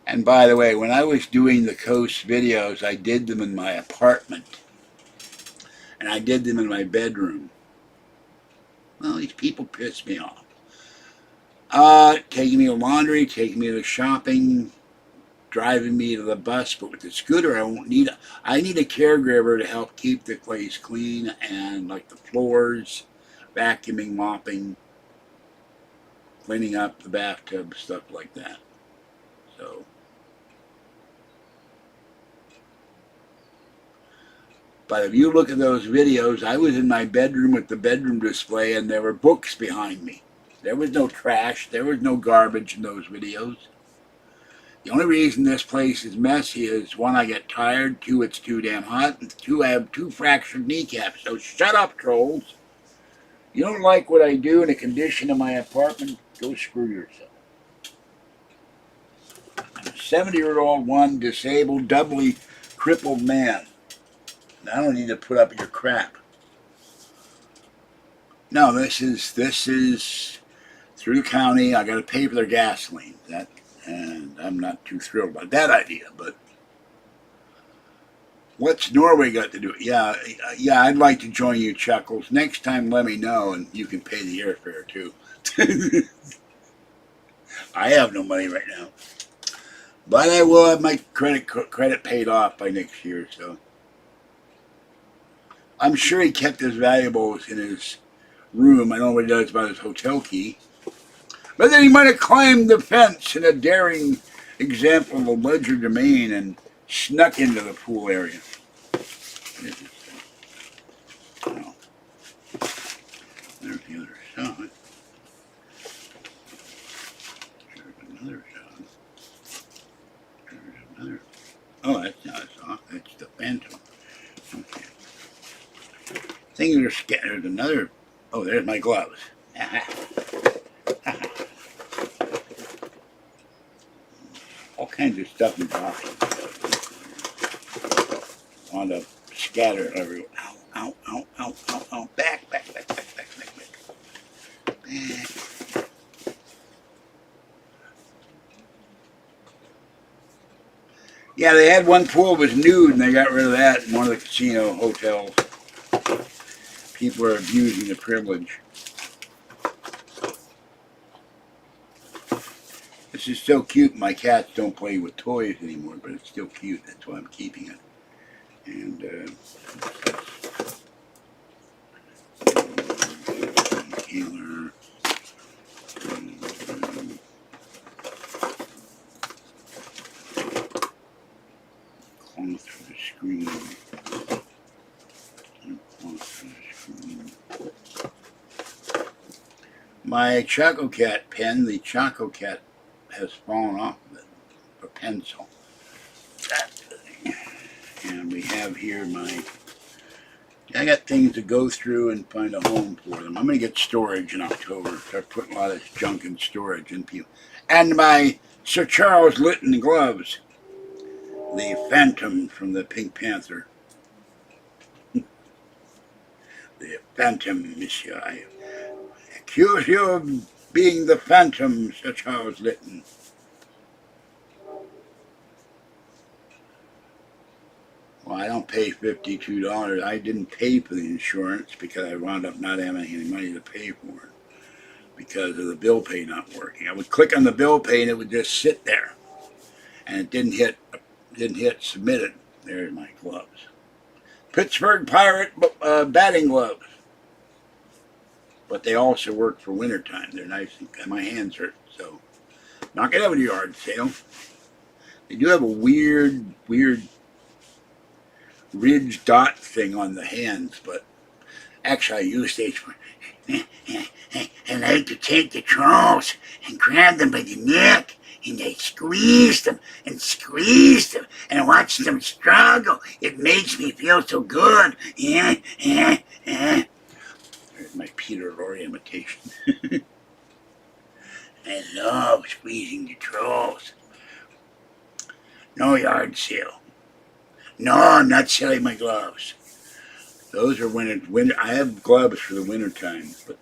And by the way, when I was doing the Coast videos, I did them in my apartment. And I did them in my bedroom. Well, these people piss me off. Taking me to laundry, taking me to shopping, driving me to the bus, but with the scooter I need a caregiver to help keep the place clean and like the floors, vacuuming, mopping, cleaning up the bathtub, stuff like that. So but if you look at those videos, I was in my bedroom with the bedroom display and there were books behind me. There was no trash, there was no garbage in those videos. The only reason this place is messy is, one, I get tired, two, it's too damn hot, and two, I have two fractured kneecaps. So shut up, trolls. You don't like what I do in the condition of my apartment? Go screw yourself. I'm a 70-year-old, one disabled, doubly crippled man. And I don't need to put up with your crap. No, this is through the county. I got to pay for their gasoline. And I'm not too thrilled about that idea. But what's Norway got to do? Yeah, I'd like to join you, Chuckles. Next time, let me know, and you can pay the airfare too. I have no money right now, but I will have my credit paid off by next year. So I'm sure he kept his valuables in his room. I don't know what he does about his hotel key. But then he might have climbed the fence in a daring example of a legerdemain and snuck into the pool area. No. There's the other side. There's another side. There's another. Oh, that's not a saw. That's the Phantom. Okay. Things are scattered. There's another. Oh, there's my gloves. All kinds of stuff in boxes. On the scatter everywhere. Ow, ow, ow, ow, ow, ow. Back. Yeah, they had one pool that was nude, and they got rid of that in one of the casino hotels. People are abusing the privilege. This is so cute. My cats don't play with toys anymore, but it's still cute. That's why I'm keeping it. And healer. Cloth for the screen. Cloth for the screen. My Choco Cat pen, the Choco Cat, has fallen off of it. A pencil. That thing. And we have here I got things to go through and find a home for them. I'm going to get storage in October. Start putting a lot of this junk in storage. And my Sir Charles Litton gloves. The Phantom from the Pink Panther. The Phantom, monsieur. I accuse you of being the Phantom, Sir Charles Litton. Well, I don't pay $52. I didn't pay for the insurance because I wound up not having any money to pay for it because of the bill pay not working. I would click on the bill pay and it would just sit there, and it didn't hit submitted. There's my gloves. Pittsburgh Pirate batting gloves. But they also work for wintertime. They're nice and my hands hurt, so not gonna have a yard sale. They do have a weird ridge dot thing on the hands, but actually I use these for and I like to take the trolls and grab them by the neck and I squeeze them and watch them struggle. It makes me feel so good. There's my Peter Lorre imitation. I love squeezing the trolls. No yard sale. No, I'm not selling my gloves. Those are winter. I have gloves for the winter time, but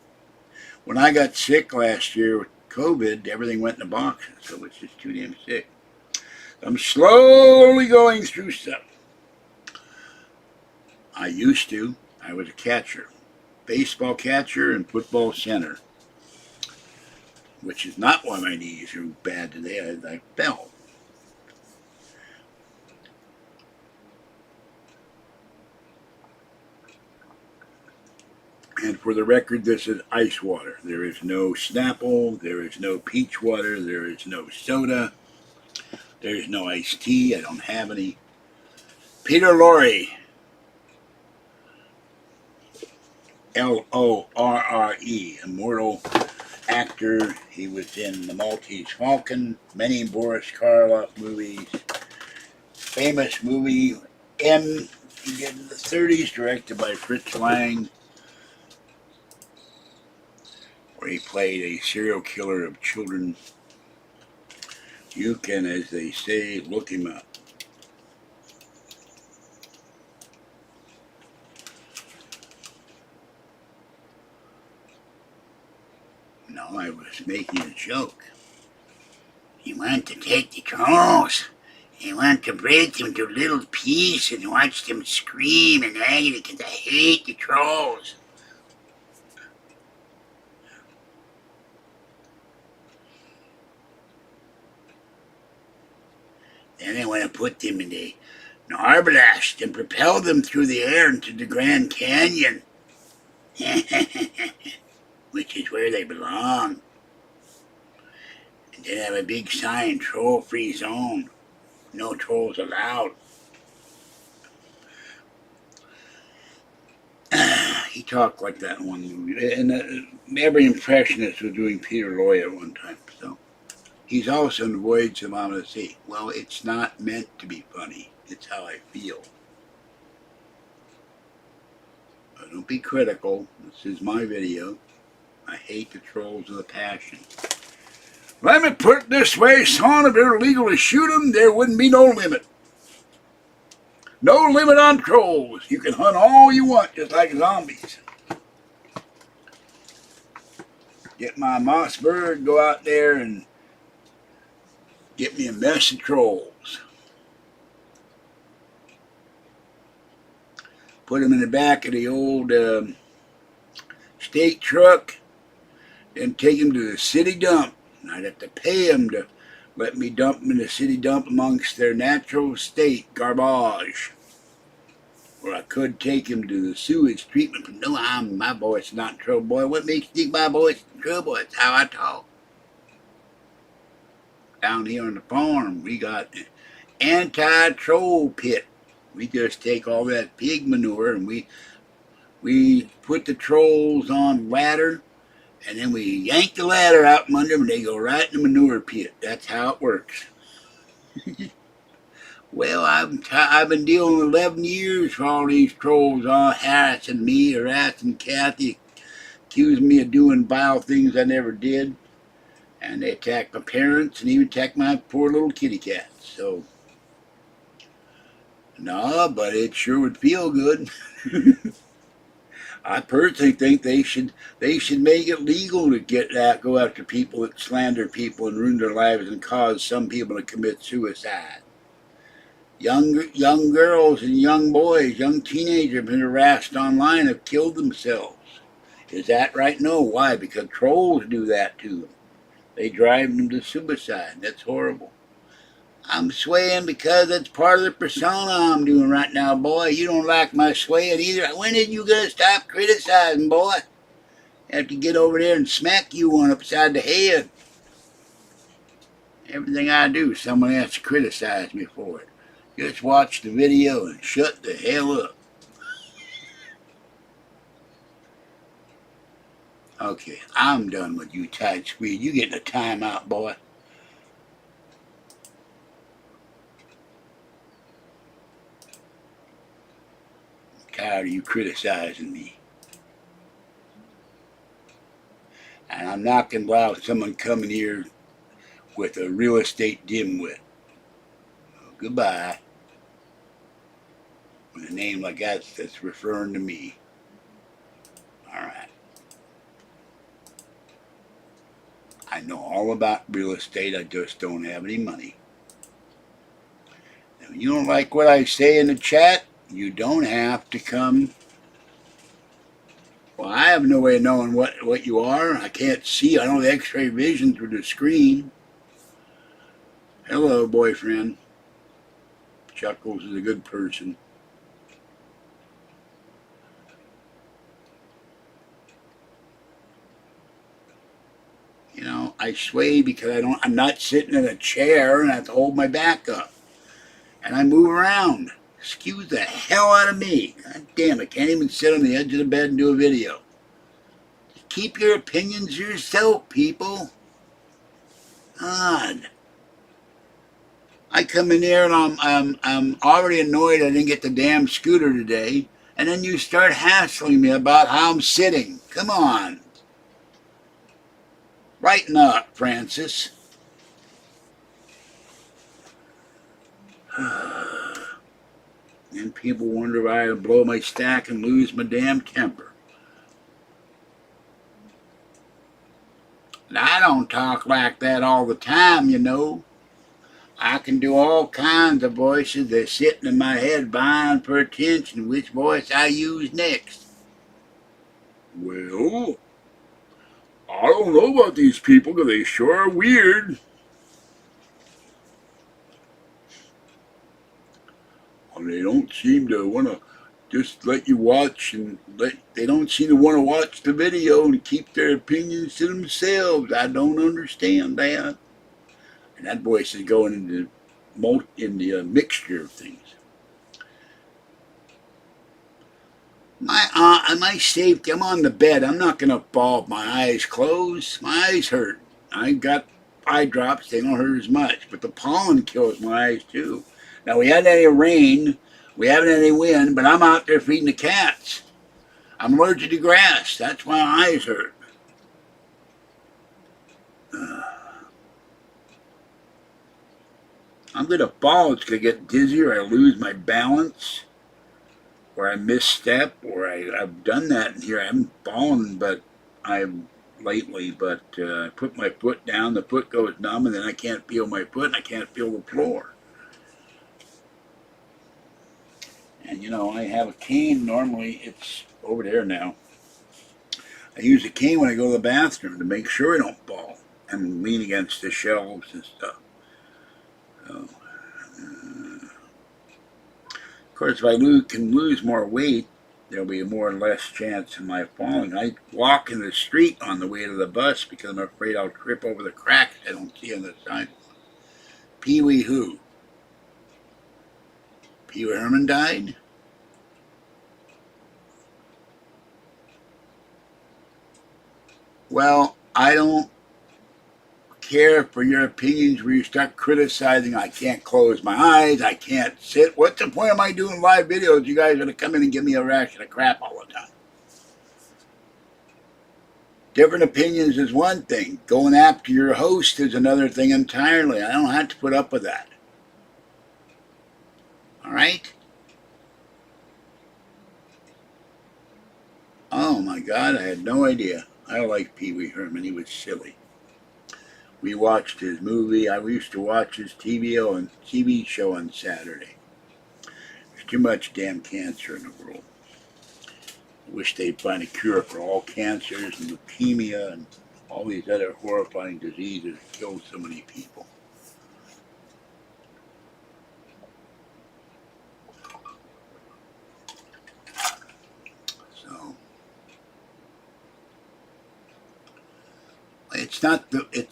when I got sick last year with COVID, everything went in the boxes, so it was just too damn sick. I'm slowly going through stuff. I was a catcher, baseball catcher and football center, which is not why my knees are bad today. I fell. And for the record, this is ice water. There is no Snapple. There is no peach water. There is no soda. There is no iced tea. I don't have any. Peter Lorre. Lorre. Immortal actor. He was in The Maltese Falcon, many Boris Karloff movies. Famous movie M, he did in the 30s, directed by Fritz Lang, where he played a serial killer of children. You can, as they say, look him up. No, I was making a joke. He wanted to take the trolls. He wanted to break them to little pieces and watch them scream in agony because I hate the trolls. Then I want to put them in a arbalest and propel them through the air into the Grand Canyon, which is where they belong. And then have a big sign, troll-free zone. No trolls allowed. He talked like that in one movie. And every impressionist was doing Peter Lorre at one time. So he's also in Voyage of Odyssey. Well, it's not meant to be funny. It's how I feel. But don't be critical. This is my video. I hate the trolls with a passion. Let me put it this way, son. If it were legal to shoot them, there wouldn't be no limit. No limit on trolls. You can hunt all you want, just like zombies. Get my Mossberg, go out there and get me a mess of trolls. Put them in the back of the old state truck and take them to the city dump. And I'd have to pay them to let me dump them in the city dump amongst their natural state garbage. Or I could take them to the sewage treatment. No, my voice is not in trouble, boy. What makes you think my voice is in trouble? It's how I talk. Down here on the farm, we got an anti-troll pit. We just take all that pig manure and we put the trolls on a ladder, and then we yank the ladder out from under them and they go right in the manure pit. That's how it works. Well, I've been dealing 11 years for all these trolls harassing me, harassing Kathy, accusing me of doing vile things I never did. And they attack my parents and even attack my poor little kitty cat. So, no, but it sure would feel good. I personally think they should make it legal to go after people that slander people and ruin their lives and cause some people to commit suicide. Young girls and young boys, young teenagers have been harassed online, have killed themselves. Is that right? No. Why? Because trolls do that to them. They drive them to suicide. That's horrible. I'm swaying because that's part of the persona I'm doing right now, boy. You don't like my swaying either. When did you gonna stop criticizing, boy? I have to get over there and smack you one upside the head. Everything I do, someone has to criticize me for it. Just watch the video and shut the hell up. Okay, I'm done with you, tight squeeze. You getting a timeout, boy. I'm tired of you criticizing me. And I'm not going to allow someone coming here with a real estate dimwit. Well, goodbye. With a name like that's referring to me. All right. I know all about real estate. I just don't have any money. If you don't like what I say in the chat, you don't have to come. Well, I have no way of knowing what you are. I can't see. I don't have x-ray vision through the screen. Hello, boyfriend. Chuckles is a good person. You know, I sway because I'm not sitting in a chair and I have to hold my back up. And I move around. Excuse the hell out of me. God damn, I can't even sit on the edge of the bed and do a video. Keep your opinions to yourself, people. God. I come in here and I'm already annoyed I didn't get the damn scooter today, and then you start hassling me about how I'm sitting. Come on. Brighten up, Francis. And people wonder why I blow my stack and lose my damn temper. And I don't talk like that all the time, you know. I can do all kinds of voices that's sitting in my head vying for attention, which voice I use next. Well, I don't know about these people, because they sure are weird. And they don't seem to want to just let you watch, and they don't seem to want to watch the video and keep their opinions to themselves. I don't understand that. And that voice is going in the mixture of things. My safety, I'm on the bed. I'm not going to fall with my eyes closed. My eyes hurt. I got eye drops. They don't hurt as much. But the pollen kills my eyes too. Now, we haven't had any rain. We haven't had any wind. But I'm out there feeding the cats. I'm allergic to grass. That's why my eyes hurt. I'm going to fall. It's going to get dizzy, or I lose my balance, or I misstep, or I've done that in here. I haven't fallen, but lately, but I put my foot down, the foot goes numb, and then I can't feel my foot, and I can't feel the floor. And you know, I have a cane. Normally, it's over there now. I use a cane when I go to the bathroom to make sure I don't fall and lean against the shelves and stuff. So, of course, if I can lose more weight, there'll be more or less chance of my falling. I walk in the street on the way to the bus because I'm afraid I'll trip over the cracks I don't see on the sidewalk. Pee Wee who? Pee Wee Herman died? Well, I don't care for your opinions where you start criticizing. I can't close my eyes. I can't sit. What's the point of my doing live videos? You guys are going to come in and give me a ration of crap all the time. Different opinions is one thing. Going after your host is another thing entirely. I don't have to put up with that. All right? Oh my God, I had no idea. I like Pee Wee Herman. He was silly. We watched his movie. I used to watch his TV show on Saturday. There's too much damn cancer in the world. I wish they'd find a cure for all cancers and leukemia and all these other horrifying diseases that kill so many people. So it's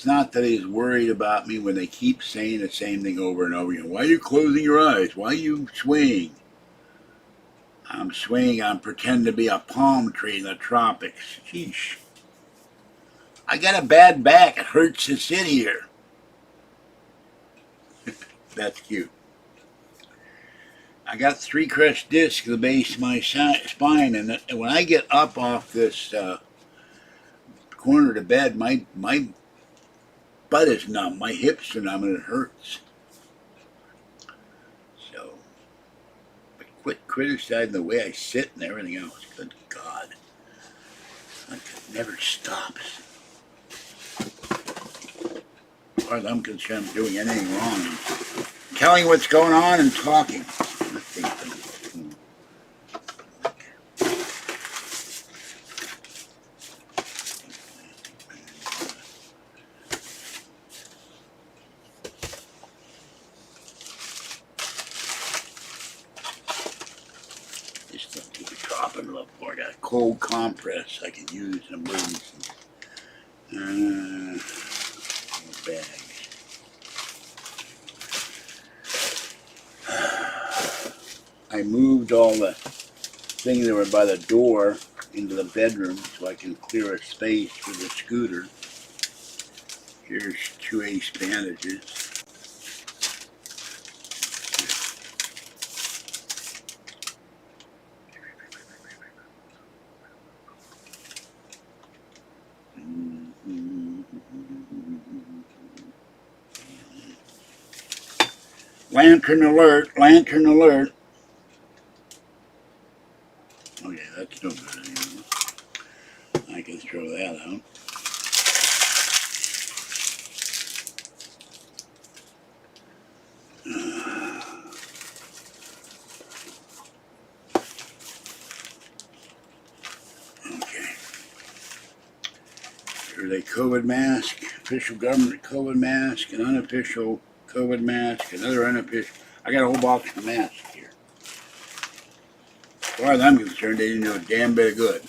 not that he's worried about me when they keep saying the same thing over and over again. Why are you closing your eyes? Why are you swaying? I'm swaying. I'm pretending to be a palm tree in the tropics. Sheesh. I got a bad back. It hurts to sit here. That's cute. I got 3 crushed discs at the base of my spine, and when I get up off this corner of the bed, my butt is numb. My hips are numb, and it hurts. So, but quit criticizing the way I sit and everything else. Good God. Like it never stops. As far as I'm concerned, I'm doing anything wrong. I'm telling you what's going on and talking. Just don't keep it dropping up. I got a cold compress I can use in emergency. Bags. I moved all the things that were by the door into the bedroom so I can clear a space for the scooter. Here's 2 ace bandages. Lantern alert, lantern alert. Okay, that's no good anymore. I can throw that out. Okay. Here's a COVID mask, official government COVID mask, an unofficial COVID mask, another unofficial. I got a whole box of masks here. As far as I'm concerned, they didn't do a damn bit of good.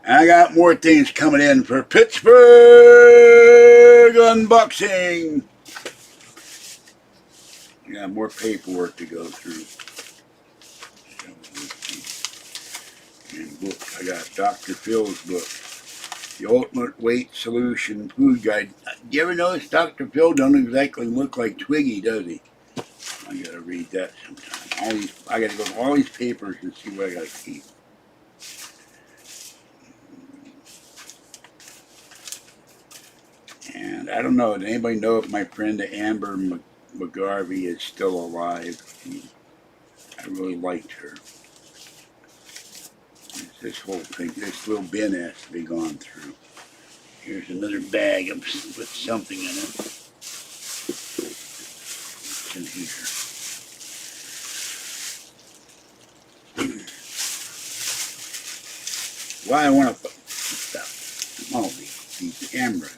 And I got more things coming in for Pittsburgh unboxing. I got more paperwork to go through. And books. I got Dr. Phil's book, The Ultimate Weight Solution Food Guide. Do you ever notice Dr. Phil don't exactly look like Twiggy, does he? I gotta read that sometime. I gotta go through all these papers and see what I gotta keep. And I don't know, does anybody know if my friend Amber McGarvey is still alive? I really liked her. This whole thing, this little bin has to be gone through. Here's another bag with something in it. What's in here? Why I want to put stuff. Oh, these cameras.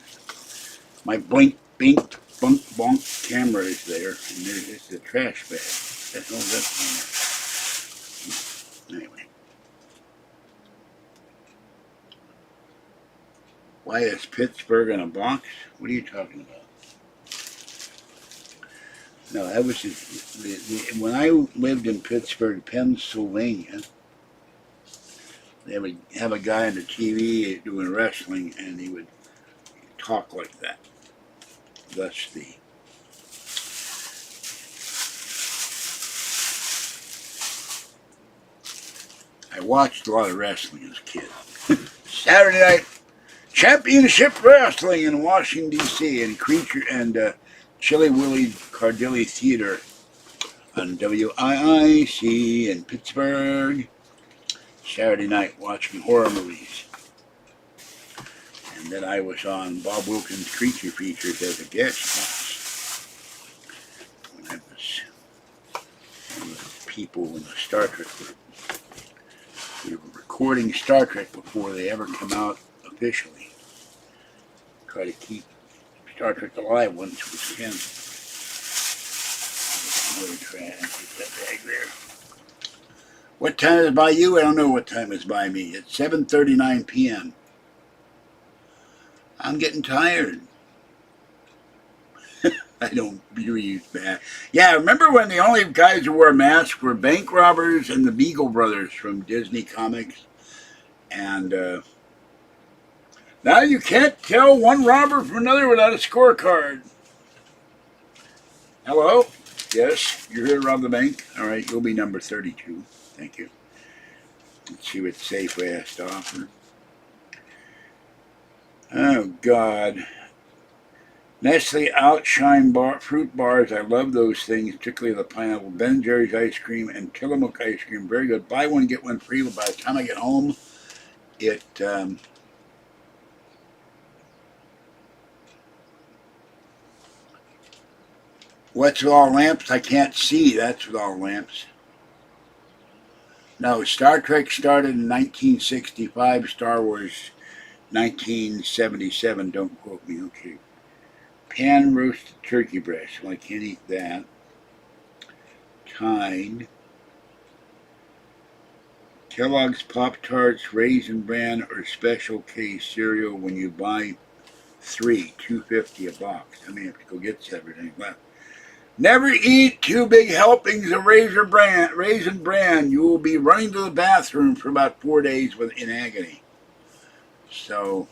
My blink, bink, bunk, bonk camera is there, and there's just a trash bag. That's all that's in there. Anyway. Why is Pittsburgh in a box? What are you talking about? No, that was just, when I lived in Pittsburgh, Pennsylvania, they would have a guy on the TV doing wrestling, and he would talk like that. Thus the I watched a lot of wrestling as a kid. Saturday night championship wrestling in Washington D.C. and Chili Willy Cardilli Theater on WIIC in Pittsburgh. Saturday night watching horror movies. And then I was on Bob Wilkins' Creature Features as a guest boss. When I was one of the people in the Star Trek group. We were recording Star Trek before they ever come out officially. Try to keep Star Trek alive once it was canceled. Another trash. Get that bag there. What time is it by you? I don't know what time it's by me. It's 7:39 p.m. I'm getting tired. I don't breathe bad. Yeah, remember when the only guys who wore masks were bank robbers and the Beagle Brothers from Disney Comics? And now you can't tell one robber from another without a scorecard. Hello? Yes, you're here to rob the bank? All right, you'll be number 32. Thank you. Let's see what Safeway has to offer. Oh, God. Nestle Outshine fruit bars. I love those things, particularly the pineapple. Ben Jerry's ice cream and Tillamook ice cream. Very good. Buy one, get one free. But by the time I get home, what's with all lamps? I can't see. That's with all lamps. No, Star Trek started in 1965. Star Wars 1977. Don't quote me. Okay. Pan roasted turkey breast. Well, I can't eat that. Tide. Kellogg's Pop-Tarts, Raisin Bran, or Special K cereal when you buy 3, $2.50 a box. I may have to go get everything left. Never eat 2 big helpings of Raisin Bran. You will be running to the bathroom for about 4 days in agony. So,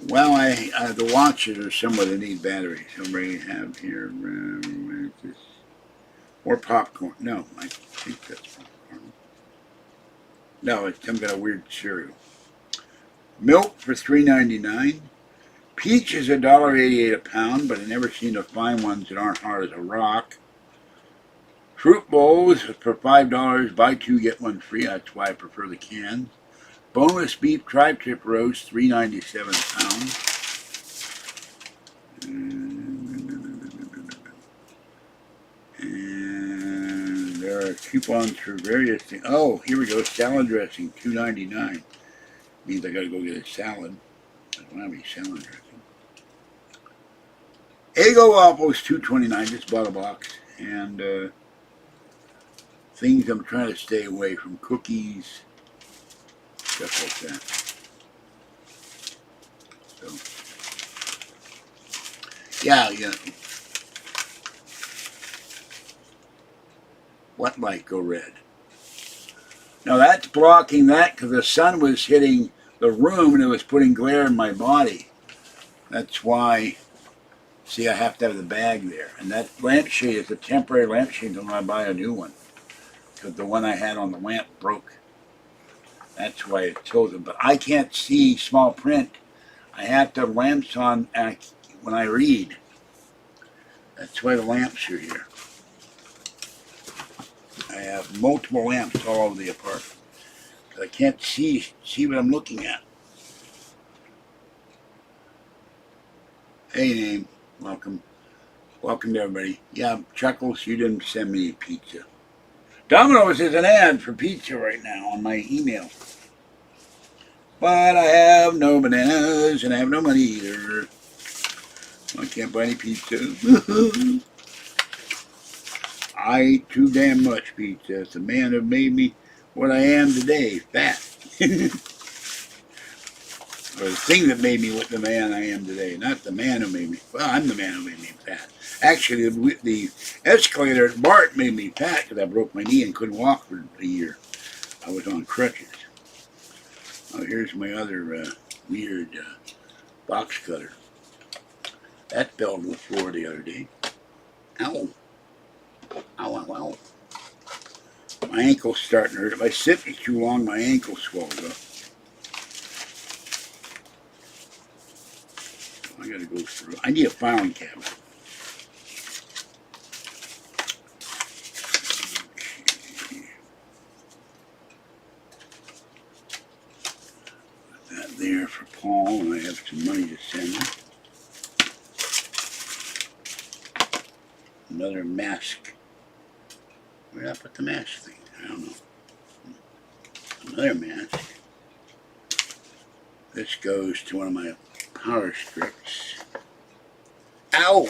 well, I the watches are somewhere that need batteries. Somebody have here. Where is this? More popcorn. No, I think that's popcorn. No, it's some kind of weird cereal. Milk for $3.99. Peach is $1.88 a pound, but I never seen to find ones that aren't hard as a rock. Fruit bowls for $5. Buy 2 get 1 free. That's why I prefer the cans. Boneless beef tri-tip roast, $3.97 a pound. And there are coupons for various things. Oh, here we go. Salad dressing, $2.99. Means I gotta go get a salad. I don't have any salad dressing. Eggo waffles, $2.29. Just bought a box. And things I'm trying to stay away from. Cookies, stuff like that. So, yeah. What light go red? Now that's blocking that because the sun was hitting the room and it was putting glare in my body. That's why, see, I have to have the bag there. And that lampshade is a temporary lampshade until I buy a new one. Because the one I had on the lamp broke. That's why it tilted. But I can't see small print. I have to have lamps on when I read. That's why the lamps are here. I have multiple lamps all over the apartment. Because I can't see what I'm looking at. Hey, Name. Welcome. Welcome to everybody. Yeah, Chuckles, you didn't send me pizza. Domino's is an ad for pizza right now on my email. But I have no bananas and I have no money either. I can't buy any pizza. I eat too damn much pizza. It's the man who made me what I am today, fat. Or the thing that made me what the man I am today, not the man who made me. Well, I'm the man who made me fat. Actually, the escalator at BART made me fat because I broke my knee and couldn't walk for a year. I was on crutches. Oh, here's my other weird box cutter. That fell to the floor the other day. Ow. Ow, ow, ow. My ankle's starting to hurt. If I sit for too long, my ankle swells up. I gotta go through. I need a filing cabinet. Okay. Put that there for Paul, and I have some money to send him. Another mask. Where did I put the mask thing? I don't know. Another mask. This goes to one of my power strips. Ow!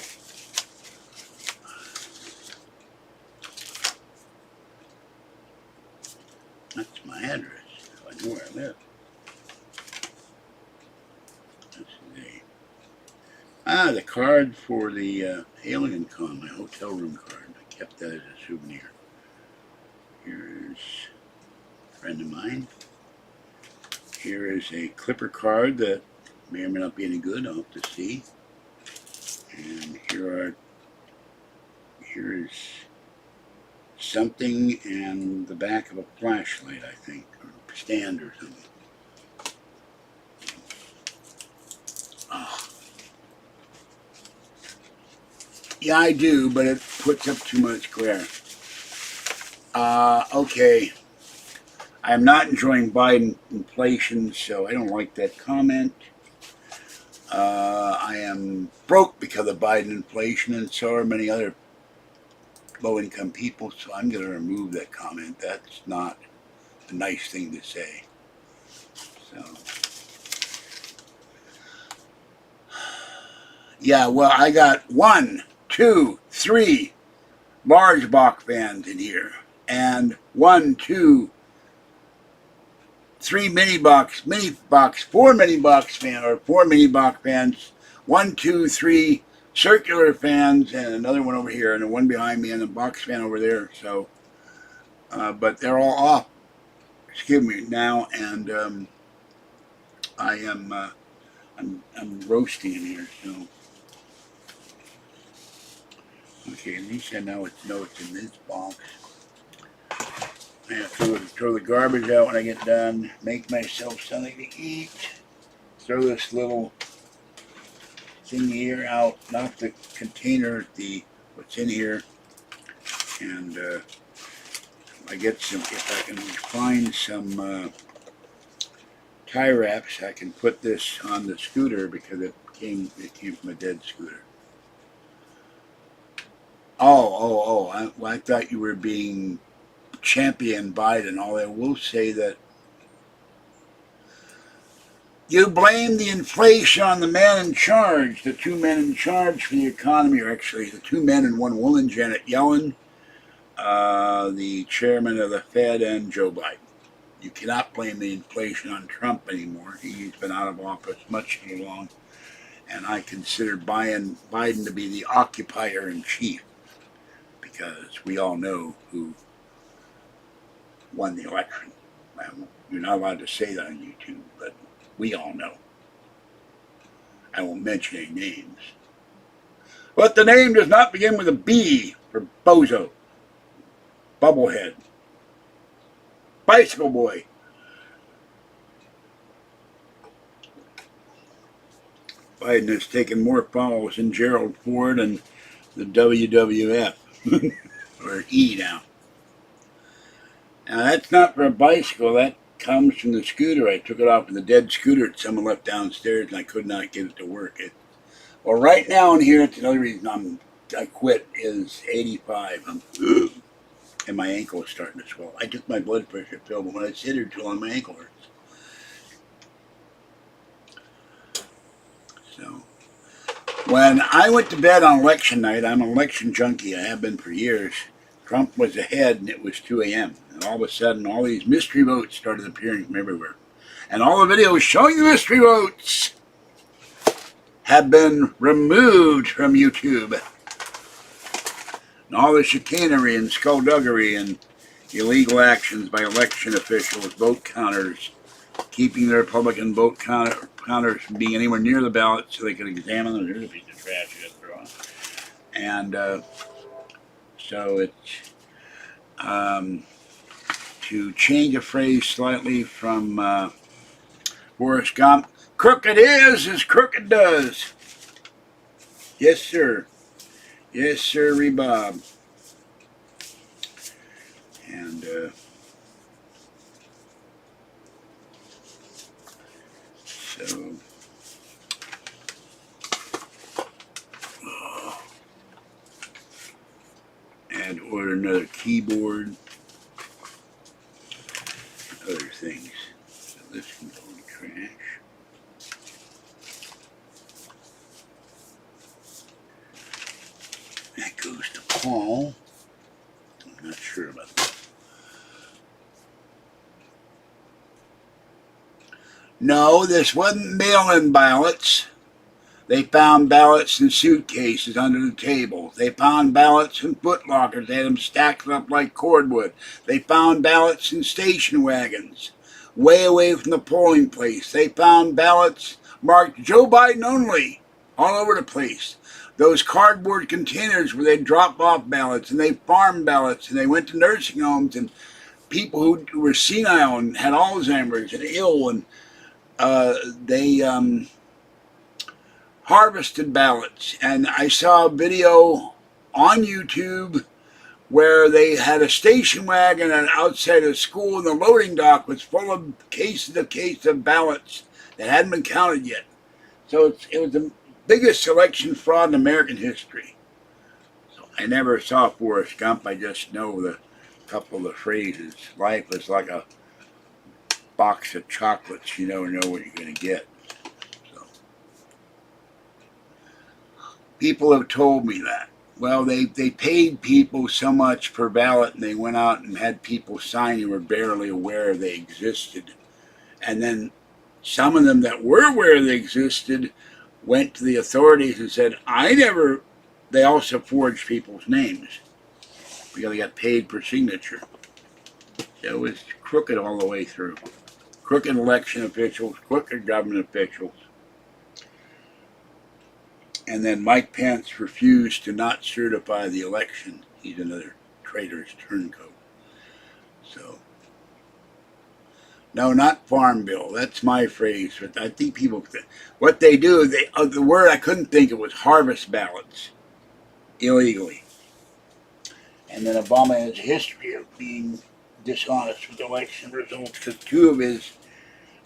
That's my address. So I know where I live. The card for the Alien Con, my hotel room card. I kept that as a souvenir. Here's a friend of mine. Here is a Clipper card that may or may not be any good. I'll have to see. And here is something and the back of a flashlight, I think, or a stand or something. Oh. Yeah, I do, but it puts up too much glare. Okay. I'm not enjoying Biden inflation, so I don't like that comment. I am broke because of Biden inflation, and so are many other low-income people, so I'm going to remove that comment. That's not a nice thing to say. So, yeah, well, I got 1, 2, 3 large box fans in here, and 1, 2, 3 4 mini box fans, 1, 2, 3 circular fans and another one over here, and the one behind me, and the box fan over there. So, but they're all off. Excuse me now, and I am I'm roasting in here. So, okay, at least I know it's in this box. I have to throw the garbage out when I get done. Make myself something to eat. Throw this little thing here out, not the container, what's in here, and I get some. If I can find some tie wraps, I can put this on the scooter because it came from a dead scooter. I thought you were being champion Biden. All I will say that you blame the inflation on the man in charge. The two men in charge for the economy are actually the two men and one woman, Janet Yellen, the chairman of the Fed, and Joe Biden. You cannot blame the inflation on Trump anymore. He's been out of office much too long. And I consider Biden to be the occupier in chief, because we all know who won the election. Well, you're not allowed to say that on YouTube, but we all know. I won't mention any names. But the name does not begin with a B for bozo, bubblehead, bicycle boy. Biden has taken more followers than Gerald Ford and the WWF, or E now. Now that's not for a bicycle, that comes from the scooter. I took it off of the dead scooter that someone left downstairs, and I could not get it to work. Well, right now in here, it's another reason I quit, is 85. And my ankle is starting to swell. I took my blood pressure pill, but when I sit here too long, my ankle hurts. So, when I went to bed on election night, I'm an election junkie. I have been for years. Trump was ahead, and it was 2 a.m. And all of a sudden, all these mystery votes started appearing from everywhere. And all the videos showing the mystery votes have been removed from YouTube. And all the chicanery and skullduggery and illegal actions by election officials, vote counters, keeping the Republican vote counters from being anywhere near the ballot so they could examine them. There's a piece of trash you got to throw on. And so it's to change a phrase slightly from Forrest Gump, crooked is as crooked does. Yes, sir. Yes, sir, Bob. And so and order another keyboard, other things. So this can go in the trash. That goes to Paul. I'm not sure about that. No, this wasn't mail-in ballots. They found ballots in suitcases under the table. They found ballots in footlockers. They had them stacked up like cordwood. They found ballots in station wagons, way away from the polling place. They found ballots marked Joe Biden only, all over the place. Those cardboard containers where they drop off ballots, and they farmed ballots, and they went to nursing homes, and people who were senile and had Alzheimer's and ill, and they harvested ballots. And I saw a video on YouTube where they had a station wagon outside a school, and the loading dock was full of cases of ballots that hadn't been counted yet. So it was the biggest election fraud in American history. So I never saw Forrest Gump. I just know the couple of the phrases. Life is like a box of chocolates. You never know what you're going to get. So people have told me that. Well, they paid people so much per ballot, and they went out and had people sign who were barely aware they existed. And then some of them that were aware they existed went to the authorities and said, they also forged people's names because they got paid per signature. So it was crooked all the way through. Crooked election officials, crooked government officials. And then Mike Pence refused to not certify the election. He's another traitorous turncoat. So, no, not farm bill. That's my phrase. But I think people, what they do, the word I couldn't think of was harvest ballots illegally. And then Obama has a history of being dishonest with election results because two of his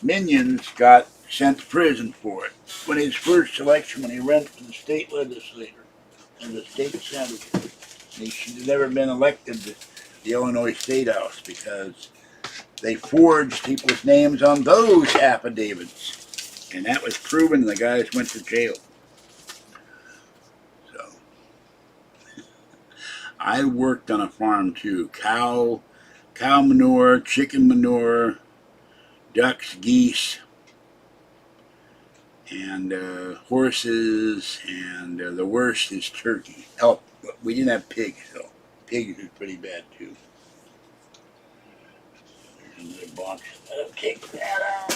minions got sent to prison for it. When his first election, when he ran for the state legislature and the state senator, he should have never been elected to the Illinois State House because they forged people's names on those affidavits. And that was proven, and the guys went to jail. So, I worked on a farm too. Cow manure, chicken manure, ducks, geese, and horses, and the worst is turkey. Oh, we didn't have pigs though. Pigs is pretty bad too. There's another box. Take that out.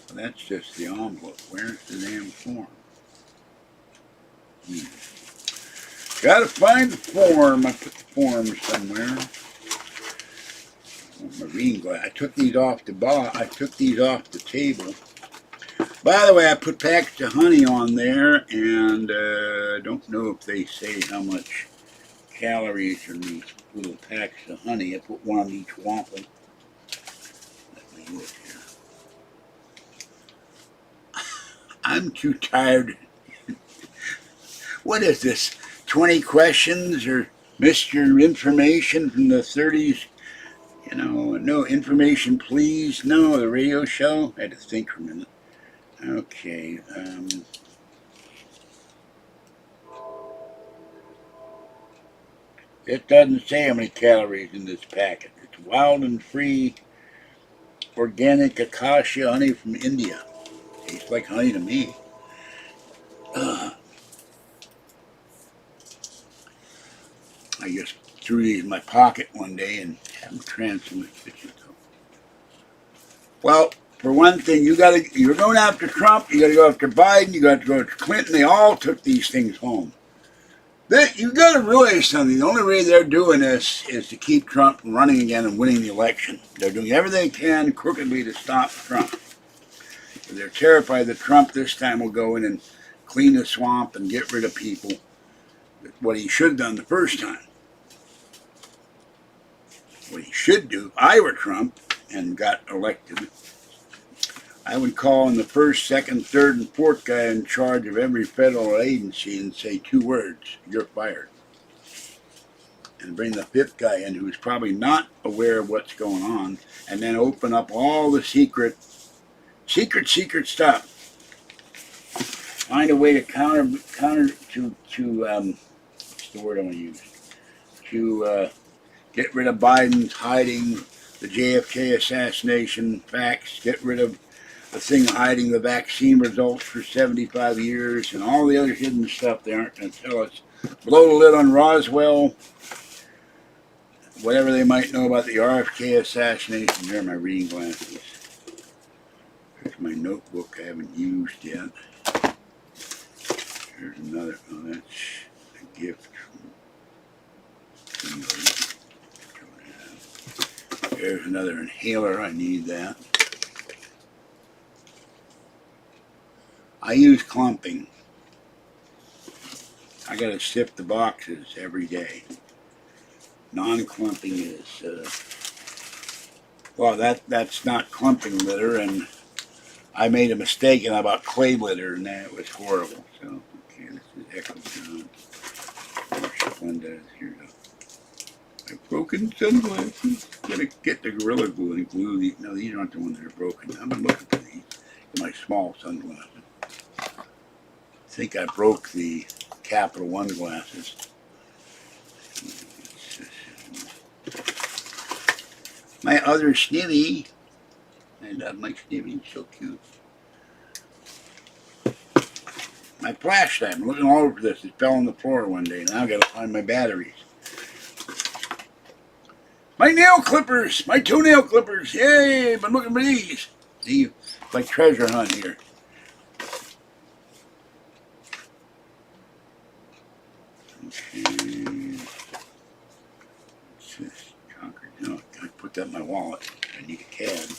Well, that's just the envelope. Where's the damn form? Gotta find the form. I put the form somewhere. My reading glass. I took these off the table. By the way, I put packets of honey on there, and don't know if they say how much calories are in these little packs of honey. I put one on each waffle. Let me look here. I'm too tired. What is this? 20 questions or Mr. Information from the 30s? You know, no information, please. No, the radio show. I had to think for a minute. Okay. It doesn't say how many calories in this packet. It's wild and free, organic acacia honey from India. Tastes like honey to me. I just threw these in my pocket one day and had them transferred in the kitchen. Well, for one thing, you're going after Trump, you got to go after Biden, you got to go after Clinton. They all took these things home. You got to realize something. The only way they're doing this is to keep Trump from running again and winning the election. They're doing everything they can crookedly to stop Trump. They're terrified that Trump this time will go in and clean the swamp and get rid of people. What he should have done the first time. What he should do, if I were Trump and got elected, I would call in the first, second, third, and fourth guy in charge of every federal agency and say 2 words, you're fired. And bring the 5th guy in who's probably not aware of what's going on, and then open up all the secret stuff. Find a way to counter to what's the word I want to use? To get rid of Biden's hiding the JFK assassination facts, get rid of the thing hiding the vaccine results for 75 years, and all the other hidden stuff they aren't going to tell us. Blow the lid on Roswell, whatever they might know about the RFK assassination. There are my reading glasses. Here's my notebook I haven't used yet. Here's another, oh, that's a gift from somebody. There's another inhaler, I need that. I use clumping. I gotta sift the boxes every day. Non-clumping is, well, that's not clumping litter, and I made a mistake and I bought clay litter, and that was horrible. So, okay, this is Echo John. Splenda, here we go. My broken sunglasses. Gotta get the Gorilla Glue and glue these. No, these aren't the ones that are broken. I've been looking for these. My small sunglasses. I think I broke the Capital One glasses. My other Snivy. I love my Snivy, so cute. My flashlight. I'm looking all over this. It fell on the floor one day. Now I gotta find my batteries. My nail clippers! My toenail clippers! Yay! Been looking for these. See, it's like treasure hunt here. Okay. What's this? Concord. No, I put that in my wallet. I need a cab.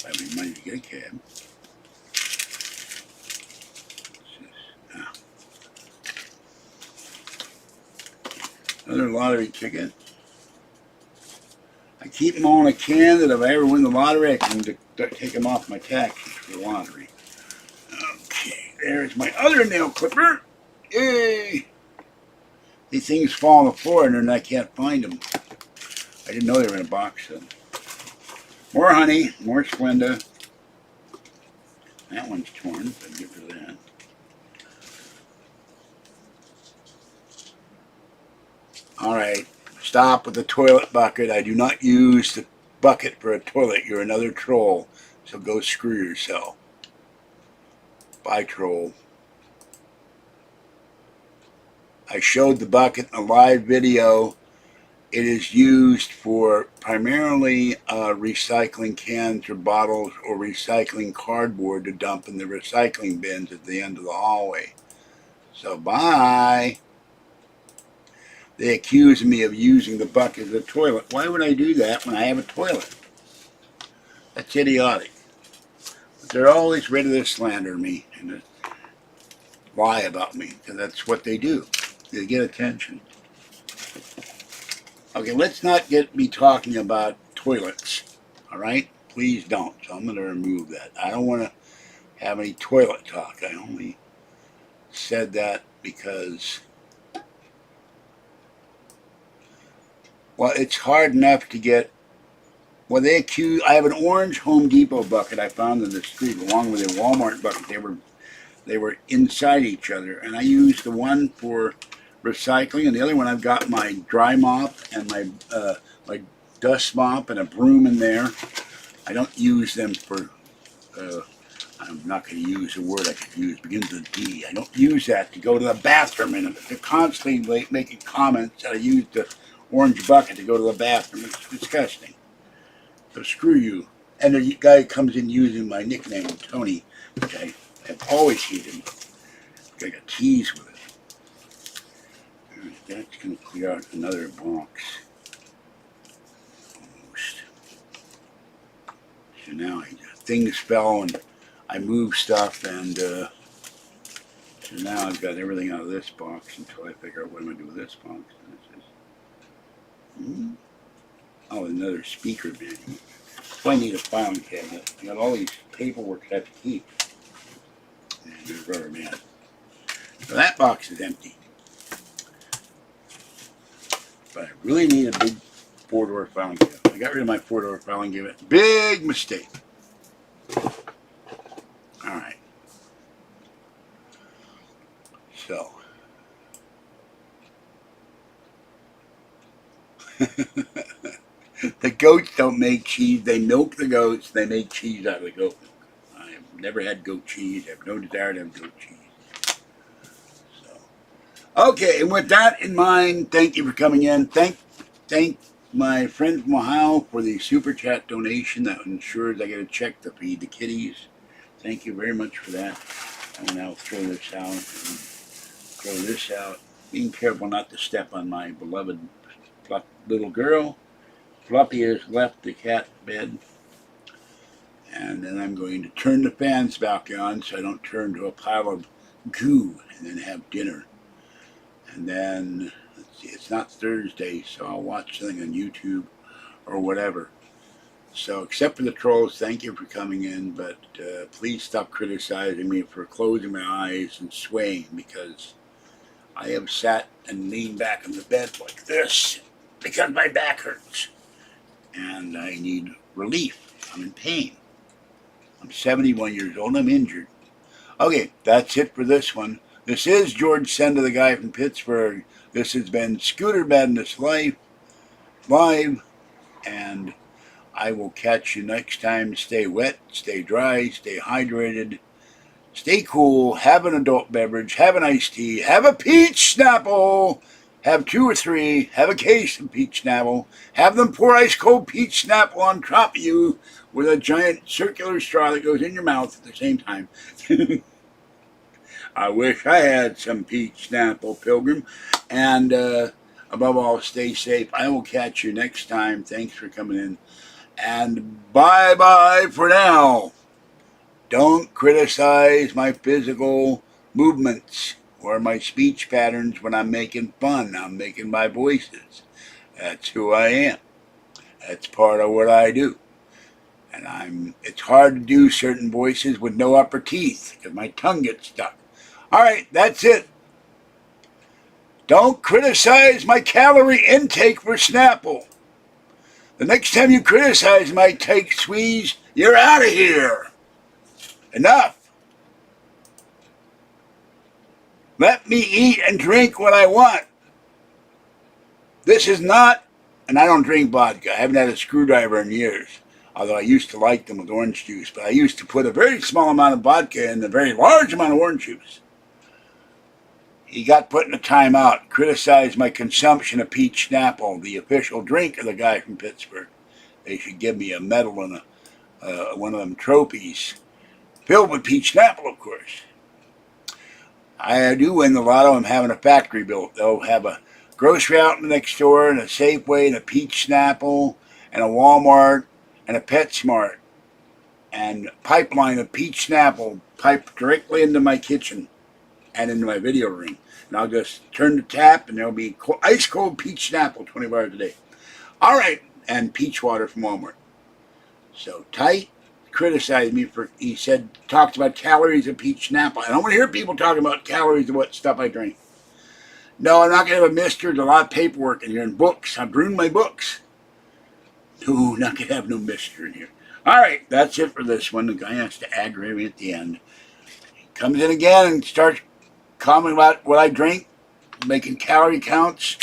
I have any money to get a cab. Another lottery ticket. I keep them all in a can that if I ever win the lottery, I can take them off my taxes for the lottery. Okay, there's my other nail clipper. Yay! These things fall on the floor and then I can't find them. I didn't know they were in a box. So. More honey, more Splenda. That one's torn, but get rid of that. Alright, stop with the toilet bucket. I do not use the bucket for a toilet. You're another troll, so go screw yourself. Bye, troll. I showed the bucket in a live video. It is used for primarily recycling cans or bottles or recycling cardboard to dump in the recycling bins at the end of the hallway. So, bye. They accuse me of using the bucket as a toilet. Why would I do that when I have a toilet? That's idiotic. But they're always ready to slander me and lie about me, because that's what they do. They get attention. Okay, let's not get me talking about toilets, all right? Please don't. So I'm going to remove that. I don't want to have any toilet talk. I only said that because, well, it's hard enough to get, well, they accuse, I have an orange Home Depot bucket I found in the street along with a Walmart bucket. They were inside each other, and I used the one for recycling, and the other one I've got my dry mop and my dust mop and a broom in there. I don't use them for, I'm not going to use a word I could use, begins with D. I don't use that to go to the bathroom, and they're constantly making comments that I use the orange bucket to go to the bathroom. It's disgusting. So screw you. And the guy comes in using my nickname, Tony, which I have always hated. I got teased with it. That's going to clear out another box. Almost. So now things fell and I moved stuff, and so now I've got everything out of this box until I figure out what I'm going to do with this box. Oh, another speaker bin. So I need a filing cabinet. I got all these paperwork I have to keep. And there's rubber band. So that box is empty. But I really need a big 4-door filing cabinet. I got rid of my 4-door filing cabinet. Big mistake. Alright. So. The goats don't make cheese. They milk the goats. They make cheese out of the goat milk. I have never had goat cheese. I have no desire to have goat cheese. So, okay, and with that in mind, thank you for coming in. Thank my friend from Ohio for the super chat donation that ensures I get a check to feed the kitties. Thank you very much for that. I will now throw this out and throw this out. Being careful not to step on my beloved little girl. Fluffy has left the cat bed, and then I'm going to turn the fans back on so I don't turn to a pile of goo and then have dinner. And then, let's see, it's not Thursday, so I'll watch something on YouTube or whatever. So, except for the trolls, thank you for coming in, but please stop criticizing me for closing my eyes and swaying, because I have sat and leaned back in the bed like this because my back hurts. And I need relief. I'm in pain. I'm 71 years old. I'm injured. Okay, that's it for this one. This is George Senda, the guy from Pittsburgh. This has been Scooter Madness Live, and I will catch you next time. Stay wet, stay dry, stay hydrated, Stay cool. Have an adult beverage. Have an iced tea. Have a peach Snapple. Have 2 or 3. Have a case of peach Snapple. Have them pour ice cold peach Snapple on top of you with a giant circular straw that goes in your mouth at the same time. I wish I had some peach Snapple, Pilgrim. And above all, stay safe. I will catch you next time. Thanks for coming in. And bye-bye for now. Don't criticize my physical movements or my speech patterns when I'm making fun. I'm making my voices. That's who I am. That's part of what I do. And it's hard to do certain voices with no upper teeth because my tongue gets stuck. All right, that's it. Don't criticize my calorie intake for Snapple. The next time you criticize my take squeeze, you're out of here. Enough. Let me eat and drink what I want. This is not, and I don't drink vodka. I haven't had a screwdriver in years, although I used to like them with orange juice. But I used to put a very small amount of vodka in a very large amount of orange juice. He got put in a timeout, criticized my consumption of peach Snapple, the official drink of the guy from Pittsburgh. They should give me a medal and one of them trophies, filled with peach Snapple, of course. I do win the lotto. I'm having a factory built. They'll have a grocery outlet next door and a Safeway and a peach Snapple and a Walmart and a PetSmart and pipeline of peach Snapple piped directly into my kitchen and into my video room. And I'll just turn the tap and there'll be ice cold peach Snapple 24 hours a day. All right, and peach water from Walmart. So Tight criticized me for, he said, talked about calories of peach Snapple. I don't want to hear people talking about calories of what stuff I drink. No, I'm not going to have a mister. There's a lot of paperwork in here and books. I've ruined my books. No, not going to have no mister in here. All right, that's it for this one. The guy has to aggravate me at the end. He comes in again and starts commenting about what I drink, making calorie counts.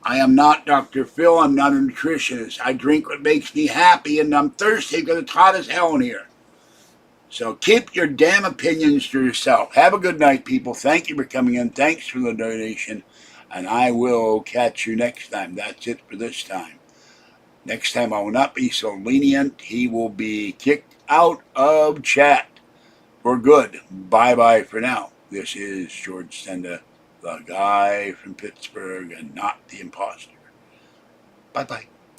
I am not Dr. Phil. I'm not a nutritionist. I drink what makes me happy, and I'm thirsty because it's hot as hell in here. So keep your damn opinions to yourself. Have a good night, people. Thank you for coming in. Thanks for the donation. And I will catch you next time. That's it for this time. Next time I will not be so lenient. He will be kicked out of chat for good. Bye-bye for now. This is George Senda, the guy from Pittsburgh and not the imposter. Bye-bye.